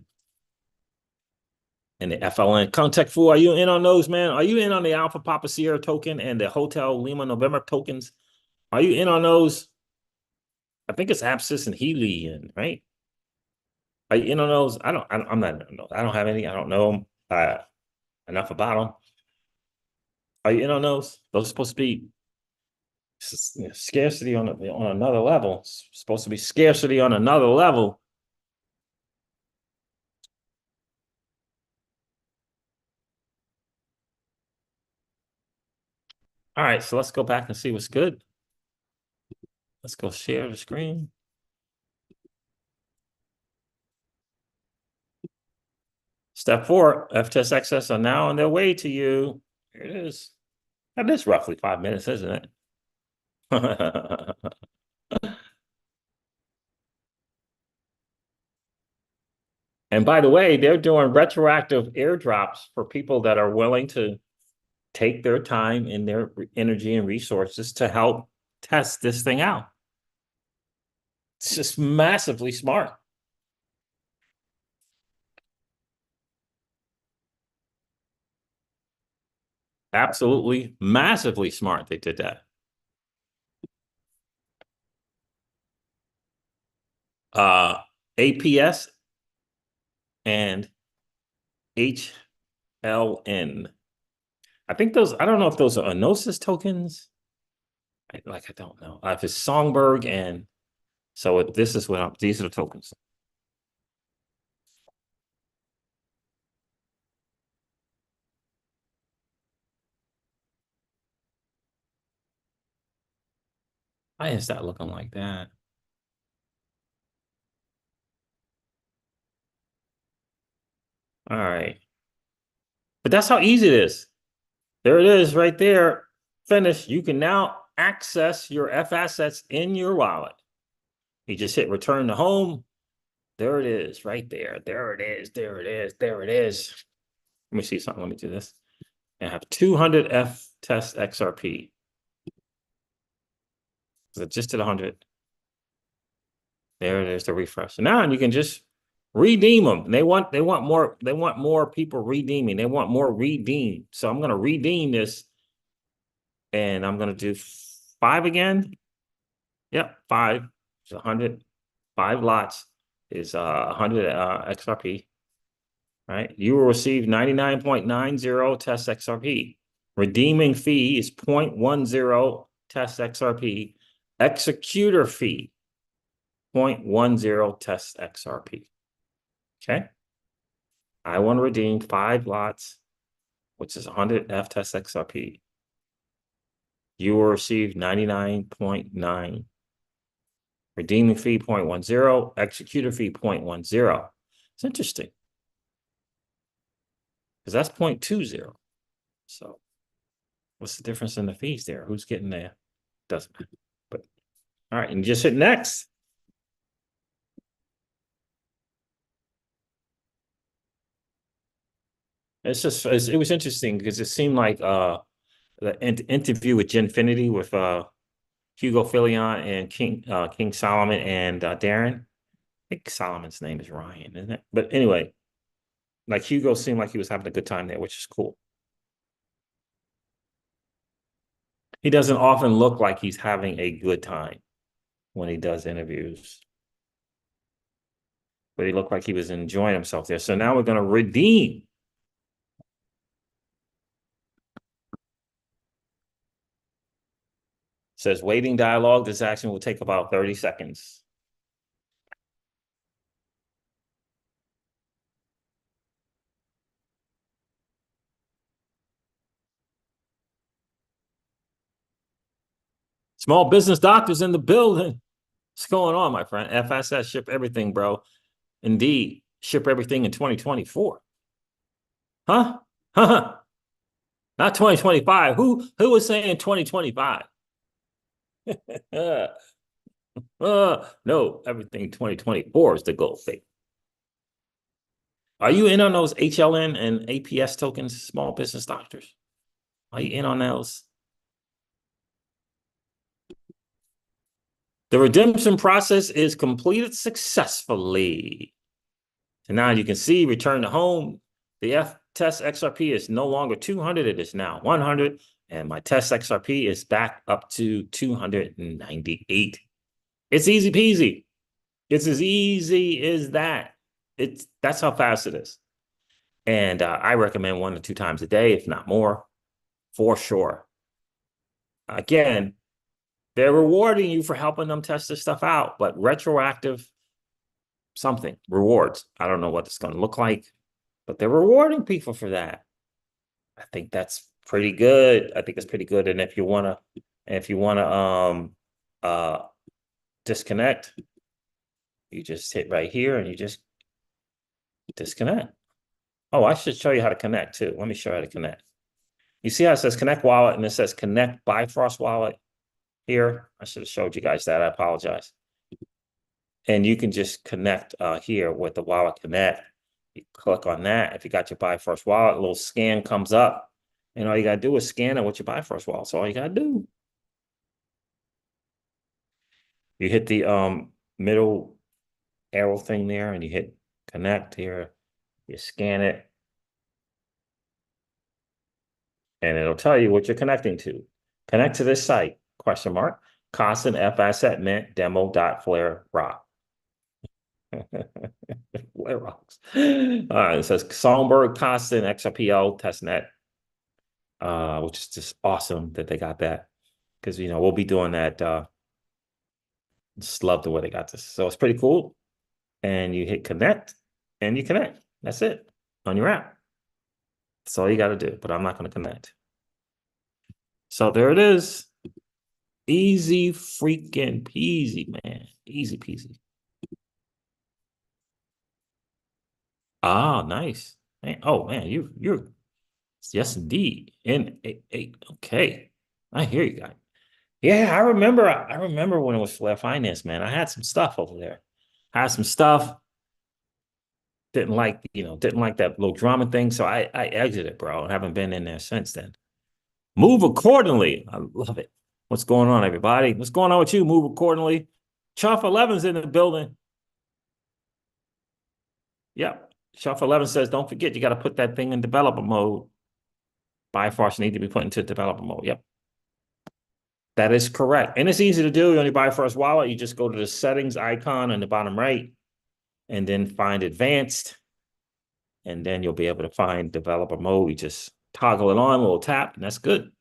and the FLN. Contact Fu, are you in on those, man? Are you in on the Alpha Papa Sierra token and the Hotel Lima November tokens? Are you in on those? I think it's Apsis and Healy, right? Are you in on those? I'm not. I don't have any. I don't know enough about them. Are you in on those? Those are supposed to be scarcity on another level. It's supposed to be scarcity on another level. All right, so let's go back and see what's good. Let's go share the screen. Step 4, F-test access are now on their way to you. Here it is. That is roughly 5 minutes, isn't it? And by the way, they're doing retroactive airdrops for people that are willing to take their time and their energy and resources to help test this thing out. It's just massively smart. Absolutely massively smart they did that. APS and HLN. I think those, I don't know if those are Gnosis tokens. I don't know. If it's Songbird, and so this is what these are the tokens. Why is that looking like that? All right. But that's how easy it is. There it is right there. Finish. You can now access your F assets in your wallet. You just hit return to home. There it is right there. There it is. There it is. There it is. Let me see something. Let me do this. I have 200 F test XRP. So just did 100. There's the refresh. So now you can just redeem them. And they want more people redeeming. They want more redeem. So I'm gonna redeem this, and I'm gonna do 5 again. Yep, 5. It's 100. 5 lots is 100 XRP. Right? You will receive 99.90 test XRP. Redeeming fee is 0.10 test XRP. Executor fee 0.10 test XRP. Okay. I want to redeem 5 lots, which is 100 F test XRP. You will receive 99.9. Redeeming fee 0.10, executor fee 0.10. It's interesting, because that's 0.20. So what's the difference in the fees there? Who's getting there? Doesn't matter. But all right, and just hit next. It was interesting because it seemed like the interview with Genfinity with Hugo Filion and King Solomon and Darren. I think Solomon's name is Ryan, isn't it? But anyway, like Hugo seemed like he was having a good time there, which is cool. He doesn't often look like he's having a good time when he does interviews, but he looked like he was enjoying himself there. So now we're going to redeem. Says waiting dialogue. This action will take about 30 seconds. Small business doctors in the building. What's going on, my friend? FSS, ship everything, bro. Indeed, ship everything in 2024. Huh? Huh? Not 2025. Who was saying 2025? No, everything 2024 is the goal thing. Are you in on those HLN and APS tokens, small business doctors? Are you in on those? The redemption process is completed successfully. So now you can see return to home. The test XRP is no longer 200. It is now 100. And my test XRP is back up to 298. It's easy peasy. It's as easy as that. That's how fast it is. And I recommend 1 to 2 times a day, if not more, for sure. Again, they're rewarding you for helping them test this stuff out, but retroactive something, rewards. I don't know what it's going to look like, but they're rewarding people for that. I think that's pretty good. I think it's pretty good. And if you want to disconnect, you just hit right here and you just disconnect. Oh, I should show you how to connect too. Let me show you how to connect. You see how it says connect wallet and it says connect Bifrost wallet here. I should have showed you guys that. I apologize. And you can just connect here with the wallet connect. You click on that. If you got your Bifrost wallet, a little scan comes up. And all you got to do is scan it with your Bifrost wallet. That's all you got to do. You hit the middle arrow thing there and you hit connect here. You scan it. And it'll tell you what you're connecting to. Connect to this site, ? Constant Fasset mint demo.flare rock. Flare rocks. All right, it says Songbird Constant XRPL testnet, which is just awesome that they got that. Because, we'll be doing that. Just love the way they got this. So it's pretty cool. And you hit connect and you connect. That's it on your app. That's all you got to do, but I'm not going to connect. So there it is. Easy freaking peasy, man. Easy peasy. Ah, nice. Man, oh man, you're yes indeed. Okay. I hear you guys. Yeah, I remember when it was Flare Finance, man. I had some stuff over there. I had some stuff. Didn't like that little drama thing. So I exited, bro. I haven't been in there since then. Move accordingly. I love it. What's going on, everybody? What's going on with you? Move accordingly. Shelf 11's in the building. Yep. Shelf 11 says, don't forget, you got to put that thing in developer mode. Bifrost need to be put into developer mode. Yep. That is correct. And it's easy to do. You only Bifrost wallet. You just go to the settings icon on the bottom right and then find advanced. And then you'll be able to find developer mode. You just toggle it on, a little tap, and that's good.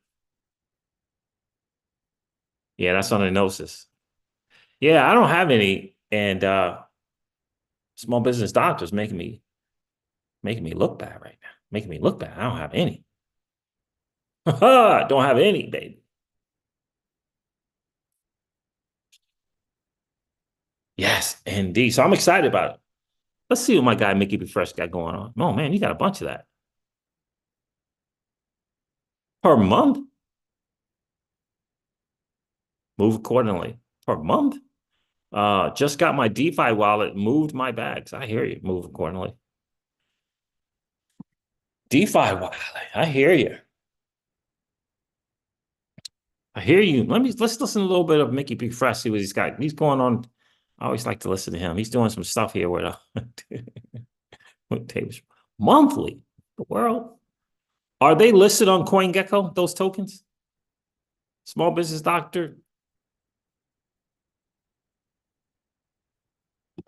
Yeah, that's on the Gnosis. Yeah, I don't have any. And small business doctors making me look bad right now. Making me look bad. I don't have any. Don't have any, baby. Yes, indeed. So I'm excited about it. Let's see what my guy Mickey B. Fresh got going on. Oh man, you got a bunch of that. Per month? Move accordingly. Per month? Just got my DeFi wallet, moved my bags. I hear you. Move accordingly. DeFi wallet. I hear you. I hear you. Let's listen to a little bit of Mickey B. Fresh, see what he's got. He's going on. I always like to listen to him. He's doing some stuff here with monthly. The world. Are they listed on CoinGecko, those tokens? Small business doctor.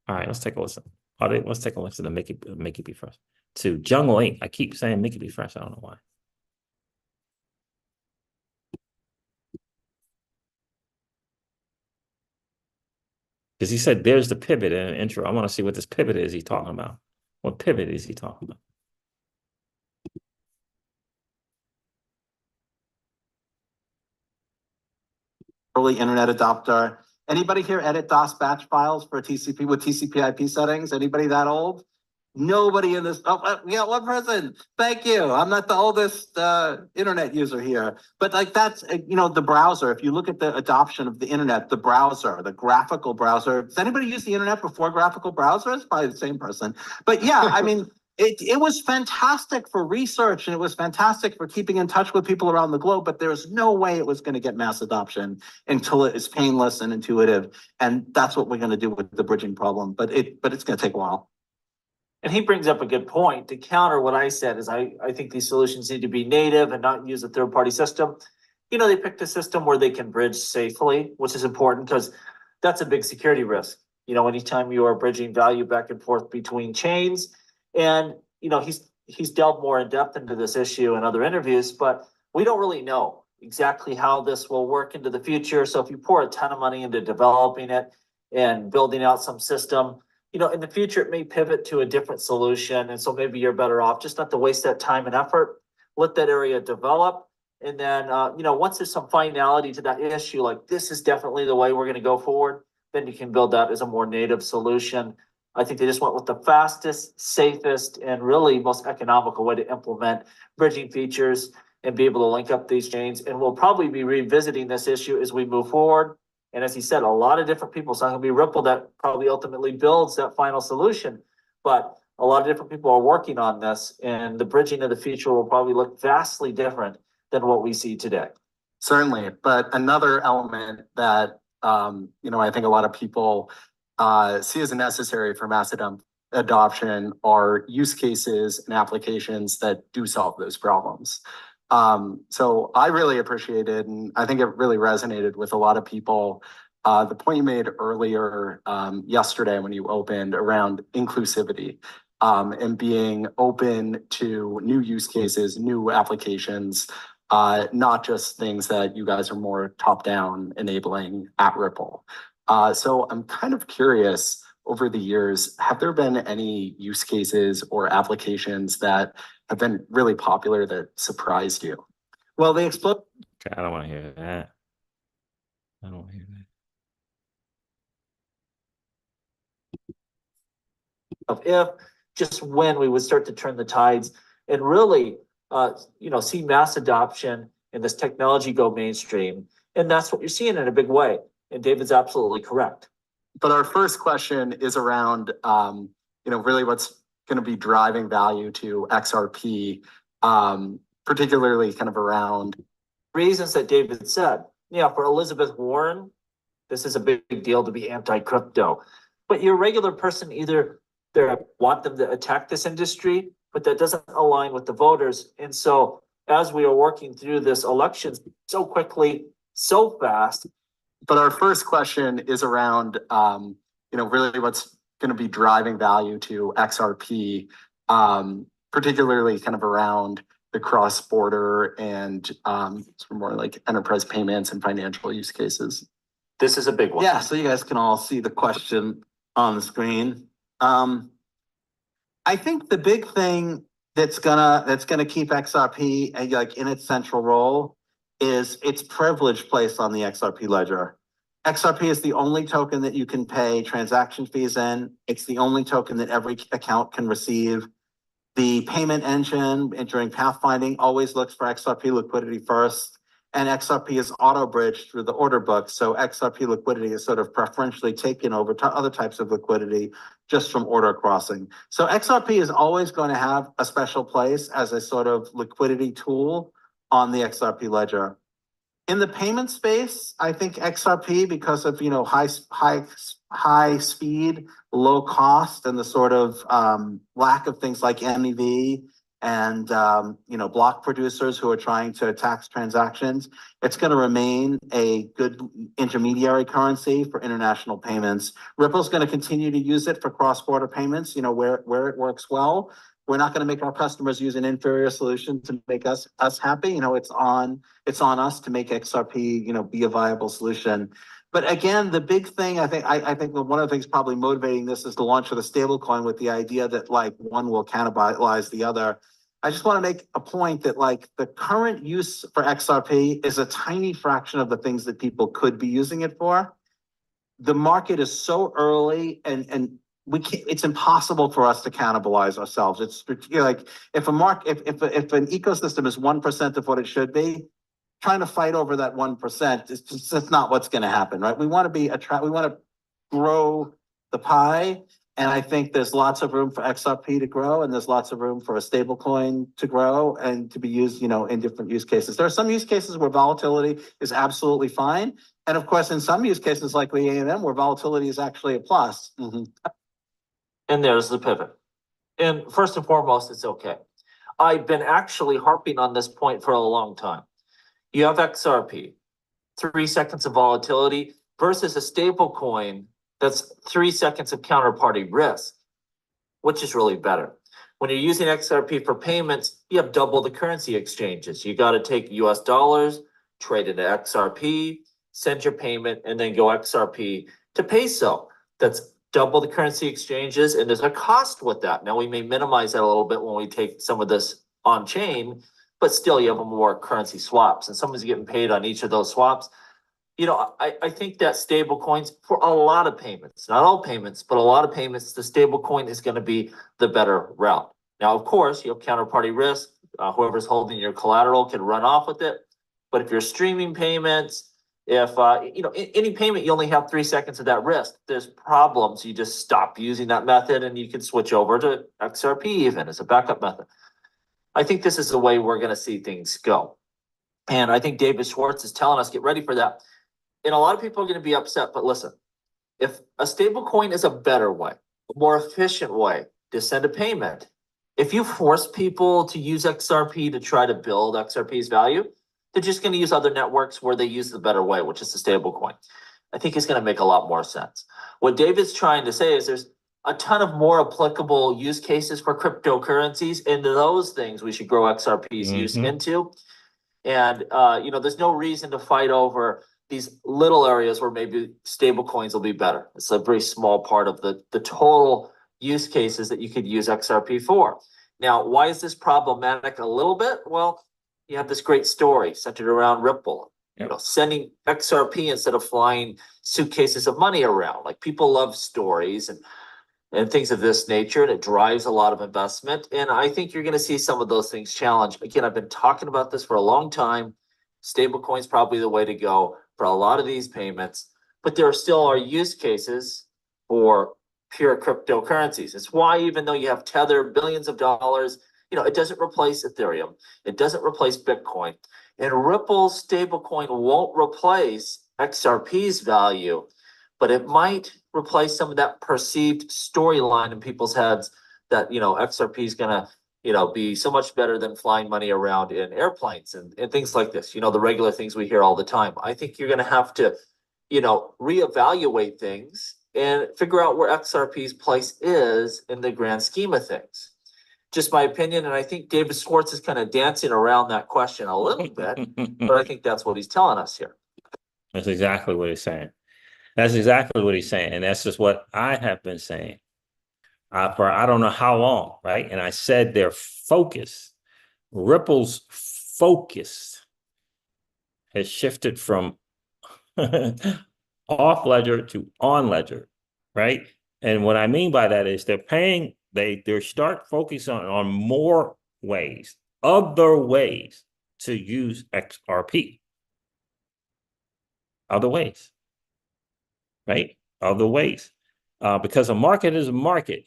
All right, let's take a listen. Let's take a listen to Mickey B. Fresh. To Jungle Inc. I keep saying Mickey B. Fresh. I don't know why. Because he said there's the pivot in the intro. I want to see what this pivot is he's talking about. What pivot is he talking about? Early internet adopter. Anybody here edit DOS batch files for TCP with TCP/IP settings? Anybody that old? Nobody in this. Oh, yeah, one person. Thank you. I'm not the oldest internet user here, but like that's the browser. If you look at the adoption of the internet, the browser, the graphical browser. Does anybody use the internet before graphical browsers? Probably the same person. But yeah, I mean. It was fantastic for research and it was fantastic for keeping in touch with people around the globe, but there's no way it was going to get mass adoption until it is painless and intuitive. And that's what we're going to do with the bridging problem. But it's going to take a while. And he brings up a good point. To counter what I said is I think these solutions need to be native and not use a third-party system. They picked a system where they can bridge safely, which is important because that's a big security risk. Anytime you are bridging value back and forth between chains. And he's delved more in depth into this issue in other interviews, but we don't really know exactly how this will work into the future. So if you pour a ton of money into developing it and building out some system, in the future it may pivot to a different solution. And so maybe you're better off just not to waste that time and effort, let that area develop. And then once there's some finality to that issue, like this is definitely the way we're going to go forward, then you can build that as a more native solution. I think they just went with the fastest, safest, and really most economical way to implement bridging features and be able to link up these chains. And we'll probably be revisiting this issue as we move forward. And as he said, a lot of different people. It's not going to be Ripple that probably ultimately builds that final solution, but a lot of different people are working on this. And the bridging of the future will probably look vastly different than what we see today. Certainly, but another element that I think a lot of people see as necessary for mass adoption are use cases and applications that do solve those problems. So I really appreciated, and I think it really resonated with a lot of people, the point you made earlier yesterday when you opened around inclusivity and being open to new use cases, new applications, not just things that you guys are more top-down enabling at Ripple. So I'm kind of curious, over the years, have there been any use cases or applications that have been really popular that surprised you? Well, they explode. Okay, I don't want to hear that. I don't want to hear that. If just when we would start to turn the tides and really, see mass adoption and this technology go mainstream. And that's what you're seeing in a big way. And David's absolutely correct. But our first question is around, really what's going to be driving value to XRP, particularly kind of around reasons that David said. For Elizabeth Warren, This is a big deal to be anti-crypto. But your regular person either they want them to attack this industry, but that doesn't align with the voters. And so as we are working through this election so quickly, so fast. But our first question is around, really what's going to be driving value to XRP, particularly kind of around the cross-border and sort of more like enterprise payments and financial use cases. This is a big one. Yeah, so you guys can all see the question on the screen. I think the big thing that's gonna keep XRP like in its central role is its privilege placed on the XRP ledger. XRP is the only token that you can pay transaction fees in. It's the only token that every account can receive. The payment engine during pathfinding always looks for XRP liquidity first, and XRP is auto-bridged through the order book. So XRP liquidity is sort of preferentially taken over to other types of liquidity just from order crossing. So XRP is always going to have a special place as a sort of liquidity tool on the XRP ledger. In the payment space, I think XRP, because of high speed, low cost, and the sort of lack of things like MEV and block producers who are trying to tax transactions, it's going to remain a good intermediary currency for international payments. Ripple's going to continue to use it for cross-border payments, where it works well. We're not going to make our customers use an inferior solution to make us happy. It's on us to make XRP, be a viable solution. But again, the big thing I think one of the things probably motivating this is the launch of the stablecoin with the idea that like one will cannibalize the other. I just want to make a point that like the current use for XRP is a tiny fraction of the things that people could be using it for. The market is so early and it's impossible for us to cannibalize ourselves. It's like if an ecosystem is 1% of what it should be, trying to fight over that 1% is just not what's going to happen, right? We want to grow the pie, and I think there's lots of room for XRP to grow, and there's lots of room for a stable coin to grow and to be used, in different use cases. There are some use cases where volatility is absolutely fine, and of course, in some use cases like the A&M, where volatility is actually a plus. Mm-hmm. And there's the pivot. And first and foremost, it's okay. I've been actually harping on this point for a long time. You have XRP, 3 seconds of volatility versus a stable coin that's 3 seconds of counterparty risk, which is really better. When you're using XRP for payments, you have double the currency exchanges. You got to take US dollars, trade into XRP, send your payment, and then go XRP to peso. That's double the currency exchanges, and there's a cost with that. Now, we may minimize that a little bit when we take some of this on chain, but still you have more currency swaps, and someone's getting paid on each of those swaps. I think that stable coins for a lot of payments, not all payments, but a lot of payments, the stable coin is going to be the better route. Now, of course, you have counterparty risk. Whoever's holding your collateral can run off with it. But if you're streaming payments, if any payment, you only have 3 seconds of that risk. There's problems. You just stop using that method, and you can switch over to XRP even as a backup method. I think this is the way we're going to see things go. And I think David Schwartz is telling us, get ready for that. And a lot of people are going to be upset, but listen, if a stable coin is a better way, a more efficient way to send a payment, if you force people to use XRP to try to build XRP's value, they're just going to use other networks where they use the better way, which is the stable coin. I think it's going to make a lot more sense. What David's trying to say is there's a ton of more applicable use cases for cryptocurrencies, and those things we should grow XRP's use into. And there's no reason to fight over these little areas where maybe stable coins will be better. It's a very small part of the total use cases that you could use XRP for. Now, why is this problematic a little bit? Well, you have this great story centered around Ripple. Yep. Sending XRP instead of flying suitcases of money around. Like, people love stories and things of this nature, and it drives a lot of investment. And I think you're going to see some of those things challenged. Again, I've been talking about this for a long time. Stablecoin's probably the way to go for a lot of these payments, but there still are use cases for pure cryptocurrencies. It's why, even though you have Tether, billions of dollars, it doesn't replace Ethereum. It doesn't replace Bitcoin. And Ripple's stablecoin won't replace XRP's value, but it might replace some of that perceived storyline in people's heads that, XRP is going to, be so much better than flying money around in airplanes and things like this, the regular things we hear all the time. I think you're going to have to, reevaluate things and figure out where XRP's place is in the grand scheme of things. Just my opinion, and I think David Schwartz is kind of dancing around that question a little bit, but I think that's what he's telling us here. That's exactly what he's saying. That's exactly what he's saying. And that's just what I have been saying for I don't know how long, right? And I said their focus, Ripple's focus has shifted from off ledger to on ledger, right? And what I mean by that is they start focusing on more ways, other ways to use XRP. Other ways, right? Other ways. Because a market is a market,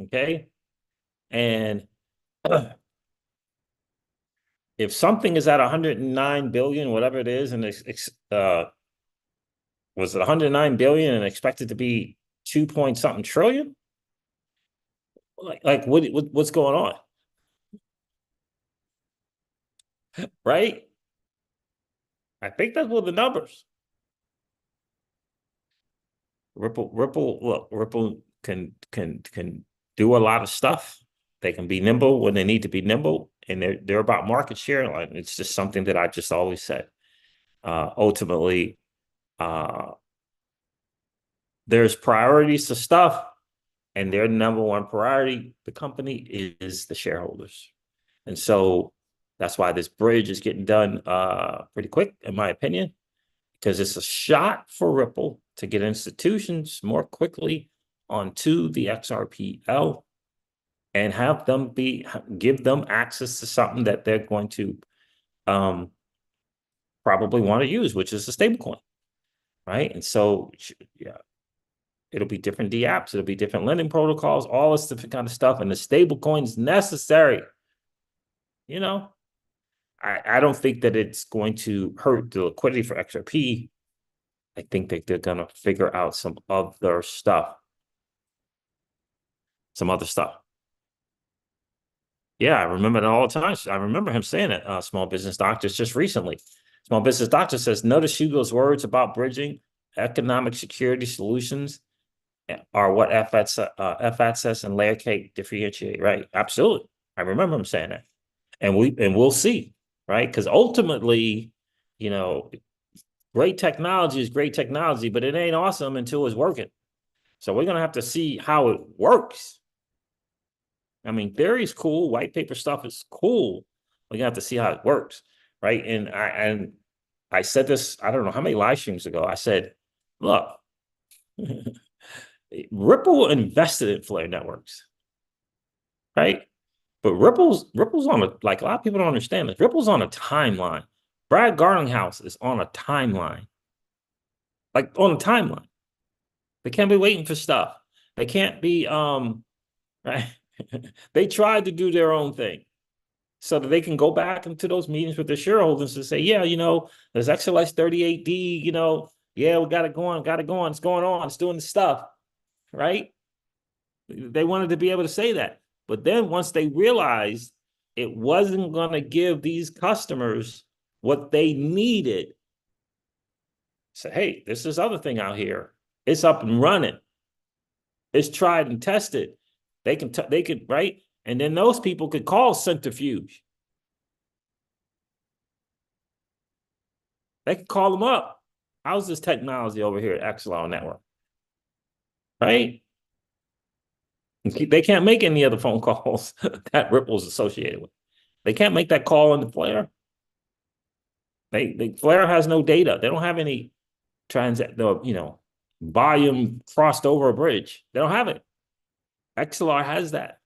okay? And if something is at 109 billion, whatever it is, and was it 109 billion and expected to be 2 point something trillion? Like what's going on? Right? I think that's what the numbers. Ripple can do a lot of stuff. They can be nimble when they need to be nimble, and they're about market share. Like, it's just something that I just always said. Ultimately, there's priorities to stuff, and their number one priority, the company, is the shareholders. And so that's why this bridge is getting done pretty quick, in my opinion, because it's a shot for Ripple to get institutions more quickly onto the XRPL and have them give them access to something that they're going to probably want to use, which is a stablecoin, right? And so, yeah, it'll be different dApps, it'll be different lending protocols, all this different kind of stuff, and the stablecoin is necessary. I don't think that it's going to hurt the liquidity for XRP. I think that they're going to figure out some other stuff. Some other stuff. Yeah, I remember it all the time. I remember him saying it, Small Business Doctors, just recently. Small Business Doctor says, notice Hugo's words about bridging economic security solutions are what FATS and Layer Cake differentiate, right? Absolutely. I remember him saying that. And we'll see, right? Because ultimately, great technology is great technology, but it ain't awesome until it's working. So we're going to have to see how it works. I mean, theory is cool. White paper stuff is cool. We're going to have to see how it works, right? And I said this, I don't know how many live streams ago. I said, look, Ripple invested in Flare Networks, right? But Ripple's on a lot of people don't understand this. Ripple's on a timeline. Brad Garlinghouse is on a timeline. Like on a timeline. They can't be waiting for stuff. They can't be right. They tried to do their own thing so that they can go back into those meetings with their shareholders and say, yeah, there's XLS 38D, yeah, we got it going, it's going on, it's doing the stuff, right? They wanted to be able to say that. But then once they realized it wasn't going to give these customers what they needed, say, hey, there's this other thing out here. It's up and running. It's tried and tested. They could, right? And then those people could call centrifuge. They could call them up. How's this technology over here at Axelar Network? Right? They can't make any other phone calls that Ripple's associated with. They can't make that call into Flare. Flare has no data. They don't have any volume crossed over a bridge. They don't have it. Axelar has that,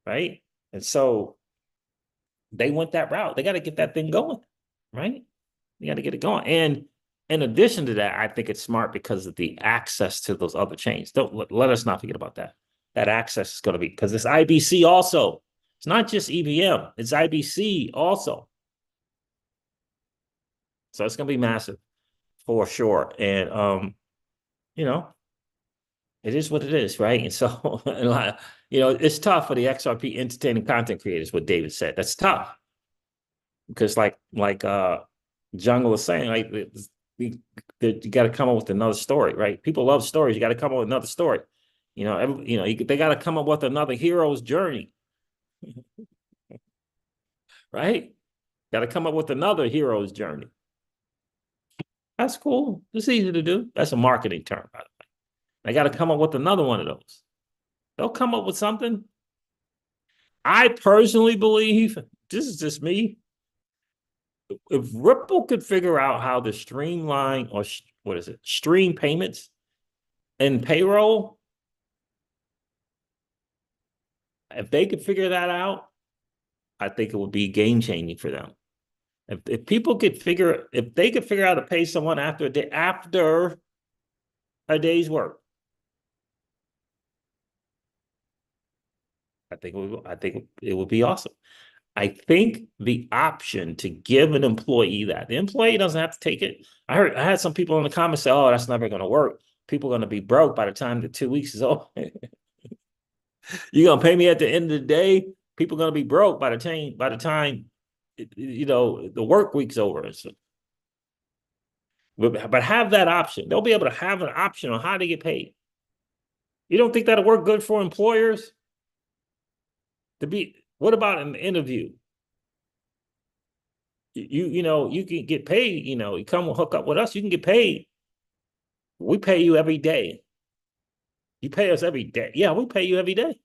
right? And so they went that route. They got to get that thing going, right? You got to get it going. And in addition to that, I think it's smart because of the access to those other chains. Don't let us not forget about that. That access is going to be, because it's IBC also. It's not just EVM, it's IBC also. So it's going to be massive for sure. And you know, it is what it is, right? And so, it's tough for the XRP entertaining content creators, what David said. That's tough. Because Jungle was saying, like you got to come up with another story, right? People love stories. You got to come up with another story. They got to come up with another hero's journey, right? Got to come up with another hero's journey. That's cool. It's easy to do. That's a marketing term, by the way. They got to come up with another one of those. They'll come up with something. I personally believe, this is just me, if Ripple could figure out how to streamline or stream payments and payroll, if they could figure that out, I think it would be game changing for them. If they could figure out how to pay someone after a day's work, I think it would be awesome. I think the option to give an employee that, the employee doesn't have to take it. I had some people in the comments say, "Oh, that's never going to work. People are going to be broke by the time the 2 weeks is over." You're going to pay me at the end of the day. People are going to be broke by the time the work week's over. So, but have that option. They'll be able to have an option on how to get paid. You don't think that'll work good for employers? What about an interview? You can get paid, you come and hook up with us, you can get paid. We pay you every day. You pay us every day. Yeah, we pay you every day.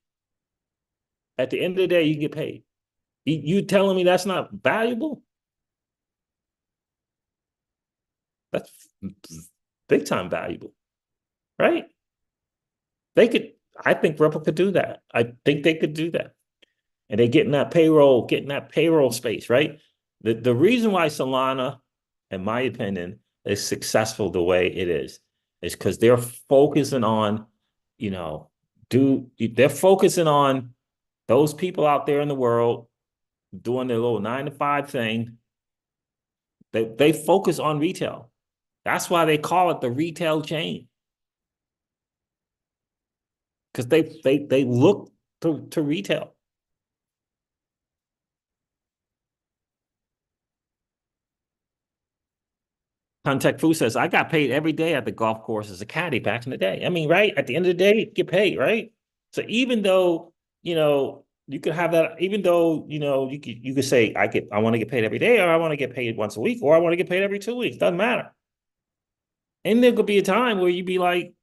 At the end of the day, you can get paid. You telling me that's not valuable? That's big time valuable, right? I think Ripple could do that. I think they could do that. And they getting that payroll space, right? The reason why Solana, in my opinion, is successful the way it is because they're focusing on, they're focusing on those people out there in the world doing their little 9-to-5 thing. They focus on retail. That's why they call it the retail chain. Because they look to retail. Contact Food says, I got paid every day at the golf course as a caddy back in the day. I mean, right? At the end of the day, you get paid, right? So even though, you could have that, even though, you could say, I want to get paid every day, or I want to get paid once a week, or I want to get paid every 2 weeks. Doesn't matter. And there could be a time where you'd be like,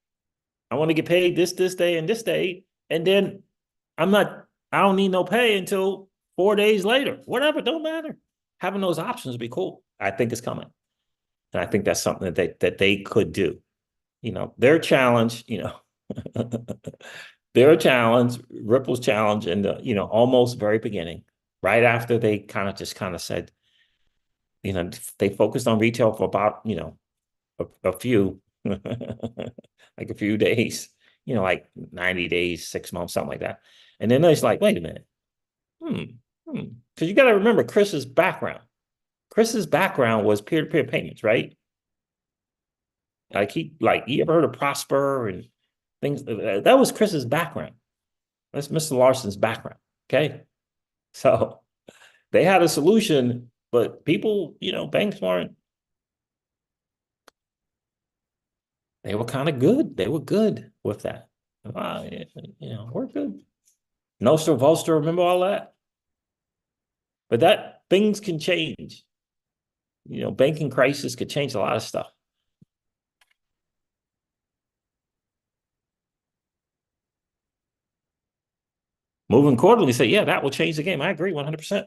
I want to get paid this day and this day. And then I don't need no pay until 4 days later. Whatever, don't matter. Having those options would be cool. I think it's coming. And I think that's something that they could do. Their challenge, their challenge, Ripple's challenge in the, almost very beginning, right after they kind of said, they focused on retail for about, a few, like a few days, like 90 days, 6 months, something like that. And then it's like, wait a minute. Because you got to remember Chris's background. Chris's background was peer-to-peer payments, right? You ever heard of Prosper and things? That was Chris's background. That's Mr. Larson's background. Okay. So they had a solution, but people, banks weren't. They were kind of good. They were good with that. We're good. Nostra Vostra, remember all that? But things can change. Banking crisis could change a lot of stuff. Moving quarterly, say, yeah, that will change the game. I agree 100%.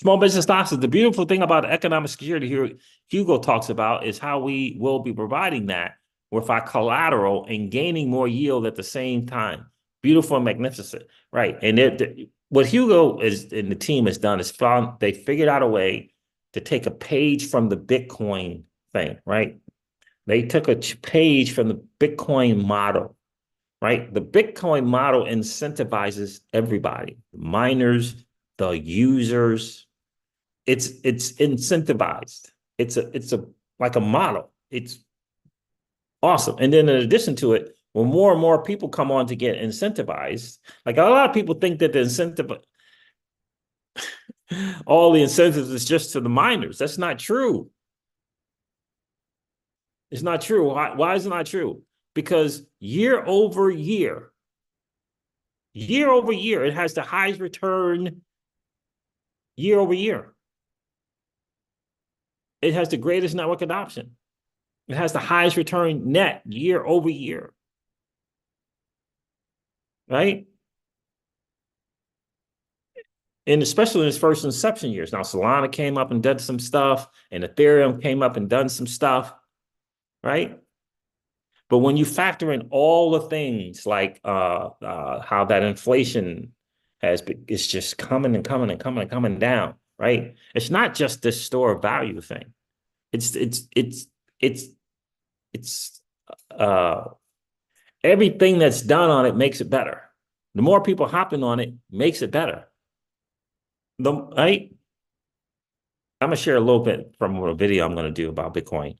Small business stocks is the beautiful thing about economic security here. Hugo talks about is how we will be providing that with our collateral and gaining more yield at the same time. Beautiful and magnificent, right? And what Hugo and the team has done is they figured out a way to take a page from the Bitcoin thing, right? They took a page from the Bitcoin model, right? The Bitcoin model incentivizes everybody, the miners, the users. It's incentivized. It's like a model. it's awesome. And then in addition to it, when more and more people come on to get incentivized, like a lot of people think that the incentive, all the incentives is just to the miners. That's not true. It's not true. Why is it not true? Because year over year, it has the highest return year over year. It has the greatest network adoption. It has the highest return net year over year. Right? And especially in its first inception years. Now, Solana came up and did some stuff, and Ethereum came up and done some stuff, right? But when you factor in all the things like how that inflation it's just coming and coming and coming and coming down, right? It's not just this store of value thing. It's uh, everything that's done on it makes it better. The more people hopping on it makes it better. Right? I'm gonna share a little bit from a video I'm gonna do about Bitcoin.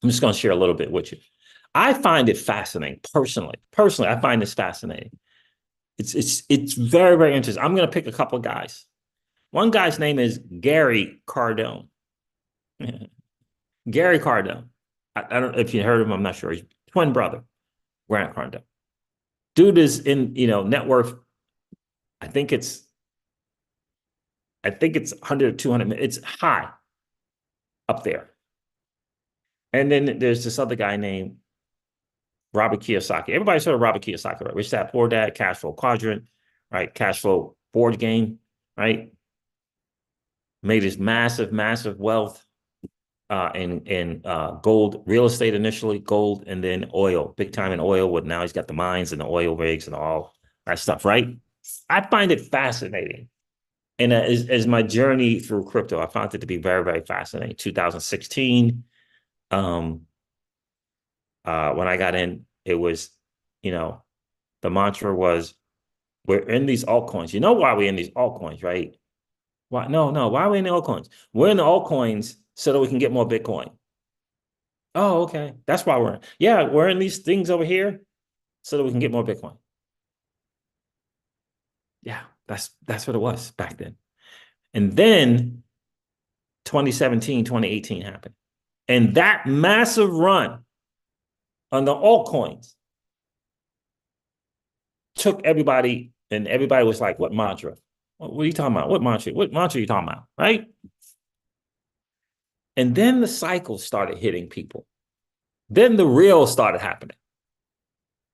I'm just gonna share a little bit with you. I find it fascinating personally. Personally, I find this fascinating. It's very, very interesting. I'm gonna pick a couple of guys. One guy's name is Gary Cardone. Gary Cardone. I don't know if you heard of him, I'm not sure. He's twin brother, Grant Cardone. Dude is in, net worth. I think it's 100 or 200. It's high up there. And then there's this other guy named Robert Kiyosaki. Everybody's heard of Robert Kiyosaki, right? Rich Dad, Poor Dad, Cash Flow Quadrant, right? Cash Flow board game, right? Made his massive, massive wealth in gold, real estate initially, gold, and then oil, big time in oil. With now he's got the mines and the oil rigs and all that stuff, right? I find it fascinating. And as my journey through crypto, I found it to be very, very fascinating. 2016, when I got in, it was, the mantra was, we're in these altcoins. You know why we're in these altcoins, right? Why? No. Why are we in the altcoins? We're in the altcoins so that we can get more Bitcoin. Oh, okay. That's why we're in. Yeah, we're in these things over here so that we can get more Bitcoin. Yeah, that's what it was back then. And then 2017, 2018 happened. And that massive run on the altcoins took everybody, and everybody was like, what mantra? What are you talking about? What mantra? What mantra are you talking about? Right? And then the cycle started hitting people. Then the real started happening.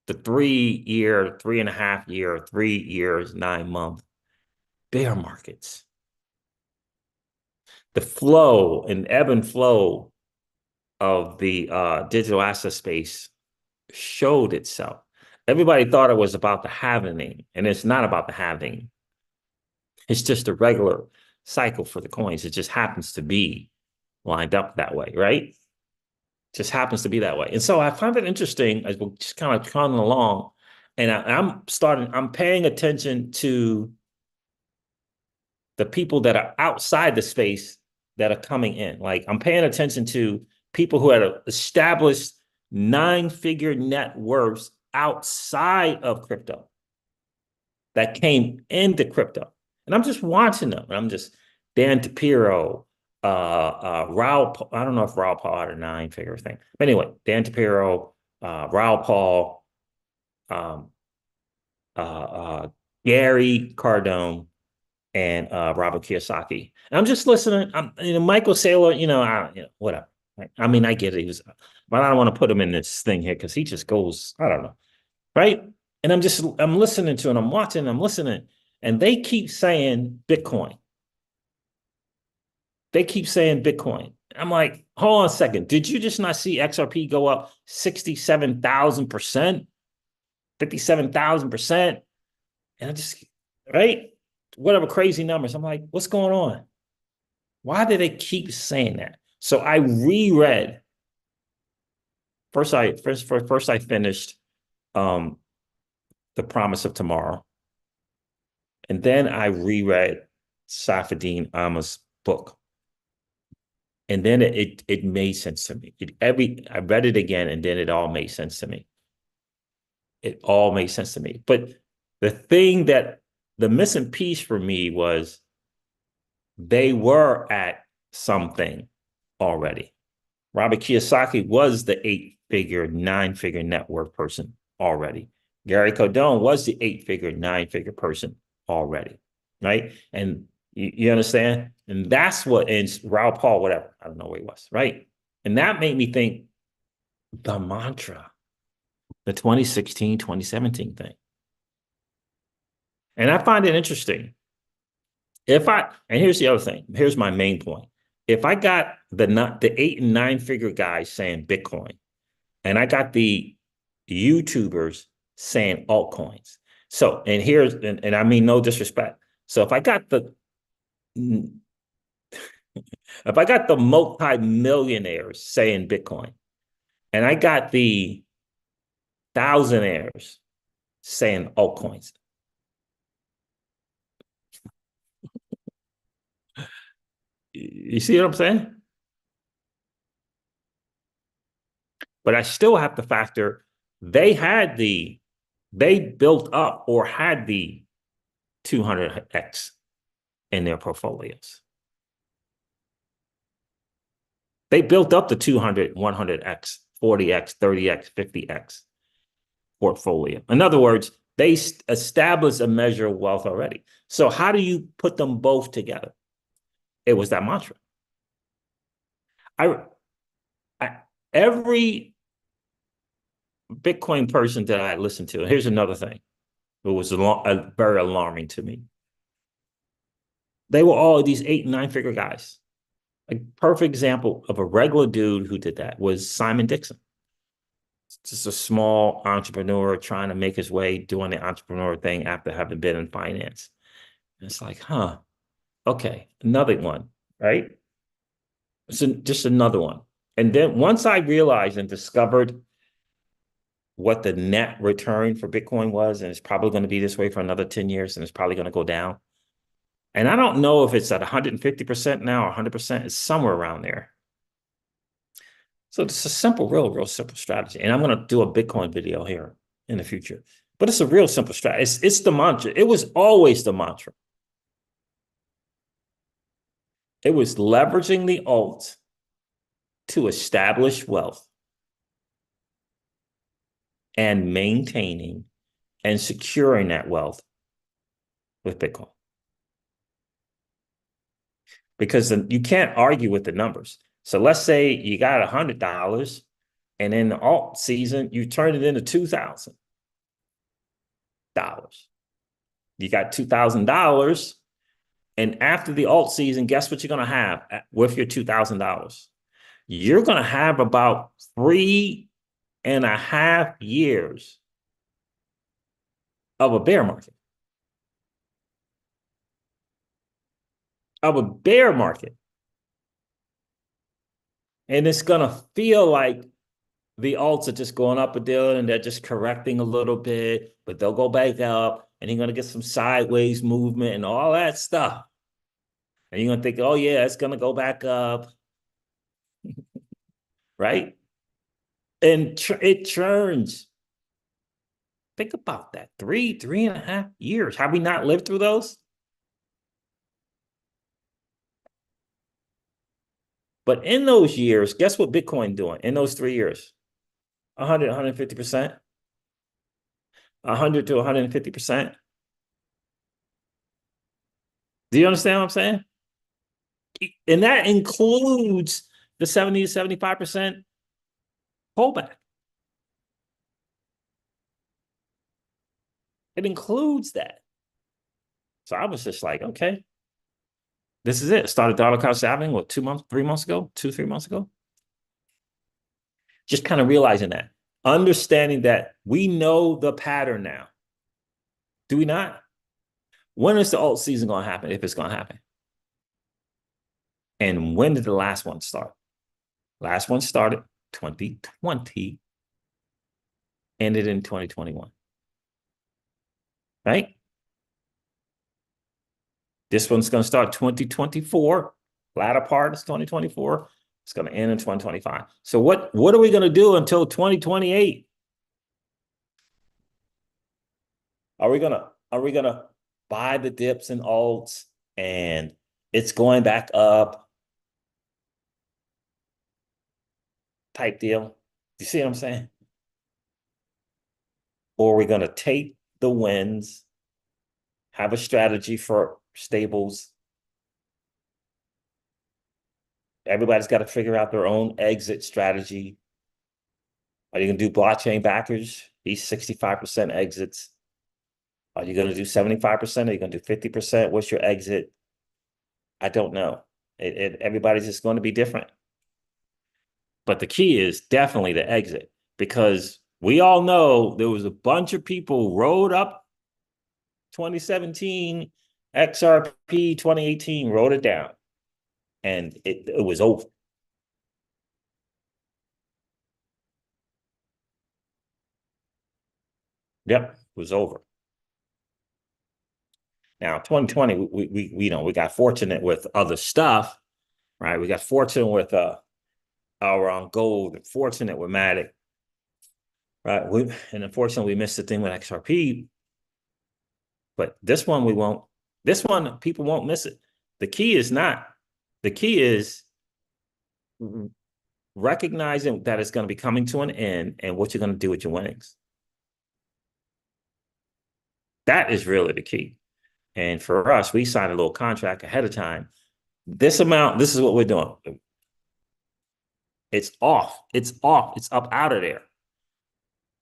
The 3 year, 3.5 year, 3 years, 9 month bear markets. The flow and ebb and flow of the digital asset space showed itself. Everybody thought it was about the halving, and it's not about the halving. It's just a regular cycle for the coins. It just happens to be lined up that way, right? Just happens to be that way. And so I find it interesting as we're just kind of coming along, and I'm paying attention to the people that are outside the space that are coming in. Like, I'm paying attention to people who had established 9-figure net worths outside of crypto that came into crypto. And I'm just watching them. And I'm just Dan Tapiro, Raul, I don't know if Raul Paul had a 9-figure thing. But anyway, Dan Tapiro, Raul Paul, Gary Cardone, and Robert Kiyosaki. And I'm just listening. Michael Saylor, whatever. I mean, I get it. But I don't want to put him in this thing here because he just goes, I don't know. Right? And I'm listening to it. I'm watching, I'm listening. And they keep saying Bitcoin. They keep saying Bitcoin. I'm like, hold on a second. Did you just not see XRP go up 67,000%? 57,000%? And I just, right? Whatever crazy numbers. I'm like, what's going on? Why do they keep saying that? So I reread. First I finished The Promise of Tomorrow. And then I reread Saifuddin Ahmed's book. And then it made sense to me. I read it again, and then it all made sense to me. It all made sense to me. But the missing piece for me was they were at something already. Robert Kiyosaki was the 8-figure, 9-figure net worth person already. Gary Cardone was the 8-figure, 9-figure person already, right? And you understand? And that's what, and Raul Paul, whatever, I don't know where he was, right? And that made me think the mantra, the 2016, 2017 thing. And I find it interesting. And here's the other thing, here's my main point. If I got the 8 and 9-figure guys saying Bitcoin, and I got the YouTubers saying altcoins. So, and I mean no disrespect. So if I got the multi-millionaires saying Bitcoin, and I got the thousandaires saying altcoins, you see what I'm saying? But I still have to factor they built up or had the 200x in their portfolios. They built up the 200, 100x, 40x, 30x, 50x portfolio. In other words, they established a measure of wealth already. So how do you put them both together? It was that mantra. Every Bitcoin person that I listened to, and here's another thing, it was very alarming to me. They were all these 8 and 9-figure guys. A perfect example of a regular dude who did that was Simon Dixon. Just a small entrepreneur trying to make his way doing the entrepreneur thing after having been in finance. And it's like, okay, another one, right? So just another one. And then once I realized and discovered what the net return for Bitcoin was, and it's probably going to be this way for another 10 years, and it's probably going to go down. And I don't know if it's at 150% now or 100%. It's somewhere around there. So it's a simple, real simple strategy. And I'm going to do a Bitcoin video here in the future. But it's a real simple strategy. It's the mantra. It was always the mantra. It was leveraging the alt to establish wealth and maintaining and securing that wealth with Bitcoin. Because you can't argue with the numbers. So let's say you got $100 and in the alt season, you turn it into $2,000. You got $2,000. And after the alt season, guess what you're going to have with your $2,000? You're going to have about 3.5 years of a bear market. And it's going to feel like the alts are just going up a deal and they're just correcting a little bit, but they'll go back up and you're going to get some sideways movement and all that stuff. And you're going to think, oh yeah, it's going to go back up. Right? And it churns. Think about that. 3.5 years. Have we not lived through those? But in those years, guess what Bitcoin doing in those 3 years? 100, 150%. 100 to 150%. Do you understand what I'm saying? And that includes the 70 to 75% pullback. It includes that. So I was just like, okay, this is it. Started dollar cost averaging, what, 3 months ago? 3 months ago? Just kind of realizing that. Understanding that we know the pattern now. Do we not? When is the alt season going to happen, if it's going to happen? And when did the last one start? Last one started 2020, ended in 2021. Right? This one's going to start 2024. Latter part is 2024. It's going to end in 2025. So what are we going to do until 2028? Are we gonna buy the dips and alts and it's going back up type deal? You see what I'm saying? Or are we gonna take the wins, have a strategy for stables? Everybody's got to figure out their own exit strategy. Are you gonna do blockchain backers? These 65% exits. Are you gonna do 75%? Are you gonna do 50%? What's your exit? I don't know. Everybody's just going to be different. But the key is definitely the exit, because we all know there was a bunch of people rode up 2017, XRP 2018, wrote it down, and it was over. Yep, it was over. Now, 2020, we got fortunate with other stuff, right? We got fortunate with our gold, fortunate with Matic, right? And unfortunately, we missed the thing with XRP. But this one, we won't. This one, people won't miss it. The key is recognizing that it's going to be coming to an end and what you're going to do with your winnings. That is really the key. And for us, we signed a little contract ahead of time. This amount, this is what we're doing. It's off. It's off. It's up out of there.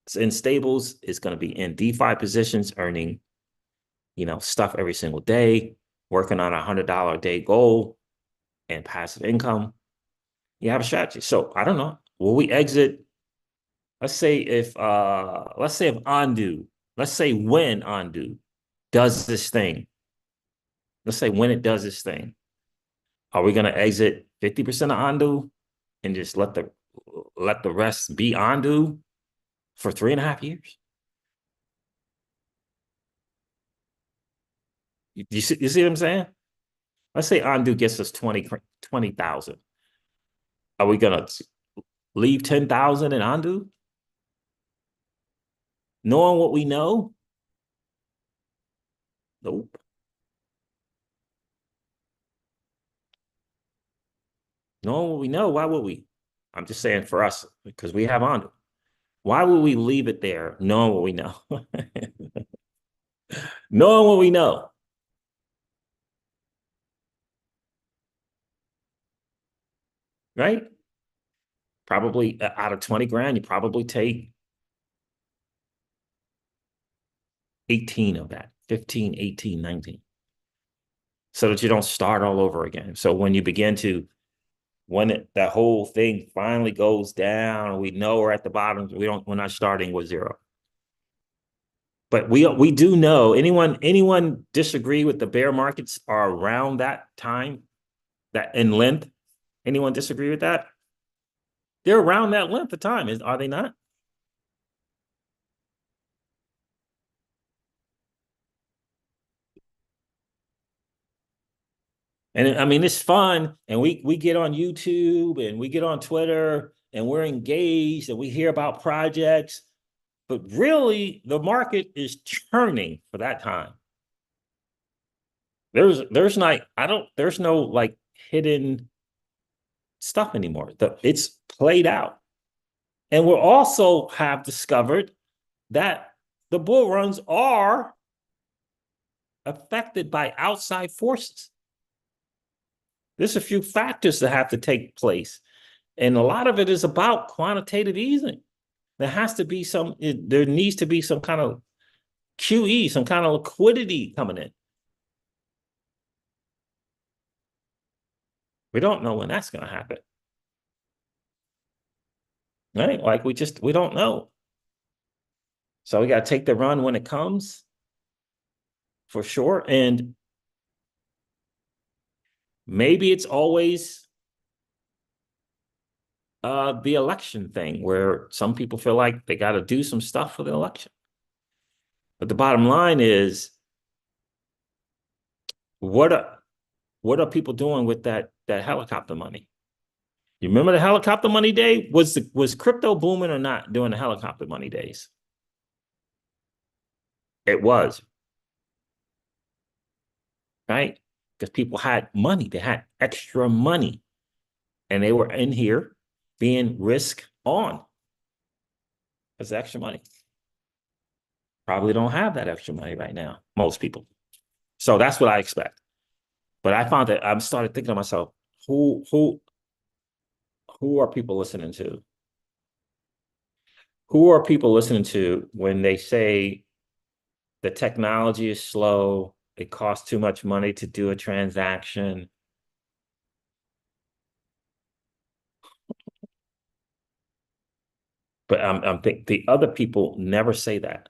It's in stables. It's going to be in DeFi positions, earning, stuff every single day, working on $100 a day goal and passive income. You have a strategy. So I don't know. Will we exit? Let's say if Ondu, let's say when Ondu does this thing. Let's say when it does this thing. Are we going to exit 50% of Ondu and just let the rest be Ondu for 3.5 years? You see what I'm saying? Let's say Ondu gets us 20,000. Are we going to leave 10,000 in Ondu? Knowing what we know? Nope. Knowing what we know, why would we? I'm just saying for us, because we have Ondu. Why would we leave it there knowing what we know? Knowing what we know. Right? Probably out of 20 grand, you probably take 18 of that, 15, 18, 19. So that you don't start all over again. So when you begin to, that whole thing finally goes down, we know we're at the bottom, we're not starting with zero. But we do know, anyone disagree with the bear markets are around that time, that in length? Anyone disagree with that? They're around that length of time, are they not? And I mean, it's fun, and we get on YouTube and we get on Twitter and we're engaged and we hear about projects, but really the market is churning for that time. There's no like hidden stuff anymore. It's played out. And we'll also have discovered that the bull runs are affected by outside forces. There's a few factors that have to take place. And a lot of it is about quantitative easing. There needs to be some kind of QE, some kind of liquidity coming in. We don't know when that's going to happen. Right? Like we don't know. So we got to take the run when it comes, for sure. And maybe it's always the election thing where some people feel like they got to do some stuff for the election. But the bottom line is, what are people doing with that helicopter money? You remember the helicopter money day? Was crypto booming or not during the helicopter money days? It was, right? Because people had money, they had extra money, and they were in here being risk on. That's extra money. Probably don't have that extra money right now, most people. So that's what I expect. But I found that I started thinking to myself, who are people listening to? Who are people listening to when they say the technology is slow, it costs too much money to do a transaction? But I'm think the other people never say that.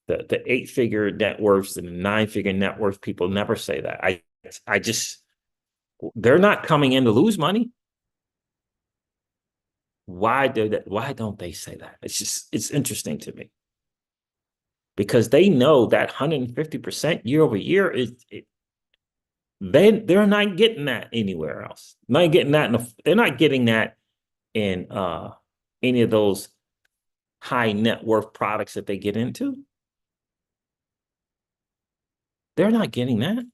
The 8-figure net worths and the 9-figure net worth people never say that. I just, they're not coming in to lose money. Why don't they say that? It's interesting to me. Because they know that 150% year over year they're not getting that anywhere else. Not getting that they're not getting that in any of those high net worth products that they get into. They're not getting that.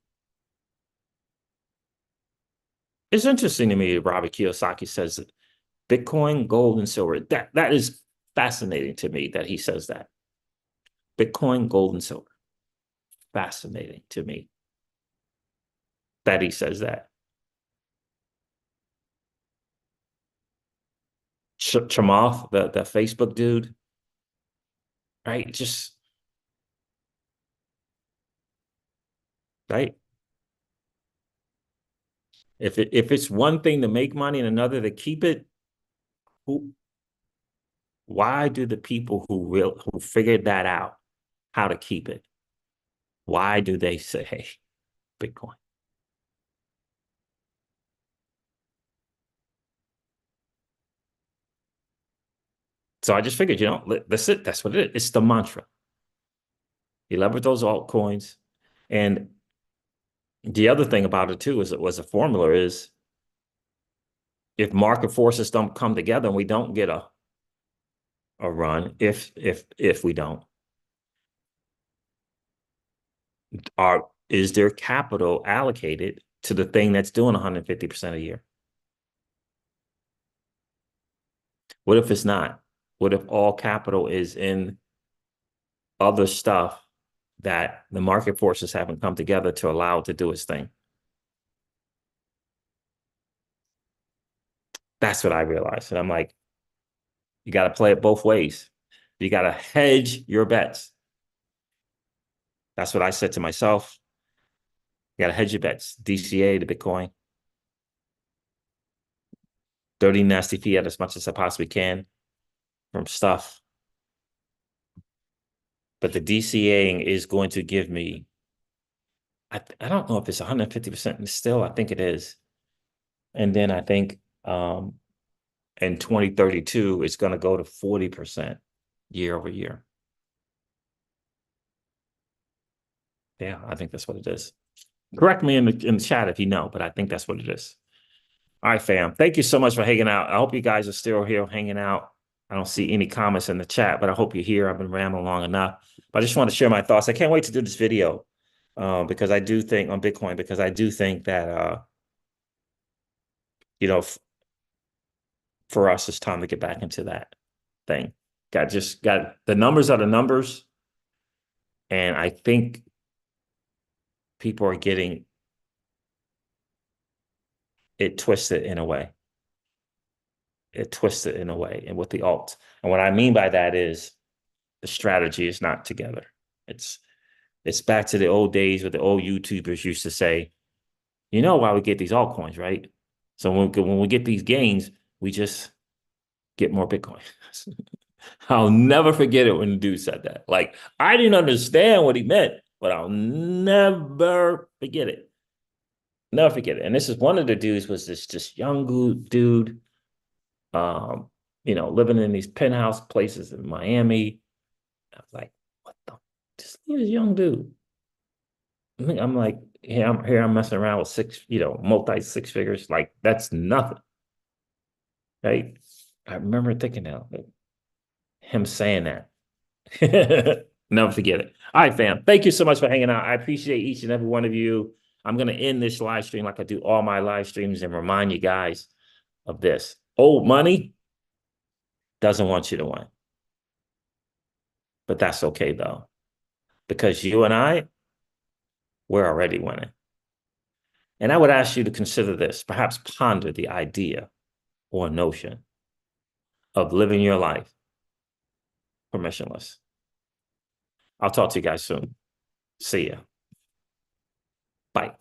It's interesting to me that Robert Kiyosaki says that Bitcoin, gold, and silver. That is fascinating to me that he says that. Bitcoin, gold, and silver. Fascinating to me that he says that. Chamath, the Facebook dude, right? Just right. If it's one thing to make money and another to keep it, why do the people who figured that out how to keep it? Why do they say Bitcoin? So I just figured, that's it. That's what it is. It's the mantra. You leverage those altcoins. And the other thing about it too is it was a formula is if market forces don't come together and we don't get a run, if we don't, is there capital allocated to the thing that's doing 150% a year? What if it's not? What if all capital is in other stuff that the market forces haven't come together to allow it to do its thing? That's what I realized. And I'm like, you got to play it both ways. You got to hedge your bets. That's what I said to myself. You got to hedge your bets. DCA to Bitcoin. Dirty, nasty fiat as much as I possibly can from stuff. But the DCAing is going to give me, I don't know if it's 150% still. I think it is. And then I think in 2032, it's going to go to 40% year over year. Yeah, I think that's what it is. Correct me in the chat if you know, but I think that's what it is. All right, fam. Thank you so much for hanging out. I hope you guys are still here hanging out. I don't see any comments in the chat, but I hope you're here. I've been rambling long enough. But I just want to share my thoughts. I can't wait to do this video because I do think on Bitcoin, because I do think that, for us, it's time to get back into that thing. Got the numbers are the numbers. And I think people are getting it twisted in a way. And with the alt. And what I mean by that is the strategy is not together. It's back to the old days where the old YouTubers used to say, you know why we get these altcoins, right? So when we get these gains, we just get more Bitcoin. I'll never forget it when the dude said that. Like, I didn't understand what he meant, but I'll never forget it. Never forget it. And this is one of the dudes was this just young dude, living in these penthouse places in Miami. I was like, what the? This young dude. I'm like, I'm messing around with multi 6 figures. Like, that's nothing. right? I remember thinking that, him saying that. Never forget it. All right, fam. Thank you so much for hanging out. I appreciate each and every one of you. I'm going to end this live stream like I do all my live streams and remind you guys of this. Old money doesn't want you to win. But that's okay, though, because you and I, we're already winning. And I would ask you to consider this, perhaps ponder the idea or notion of living your life permissionless. I'll talk to you guys soon. See ya. Bye.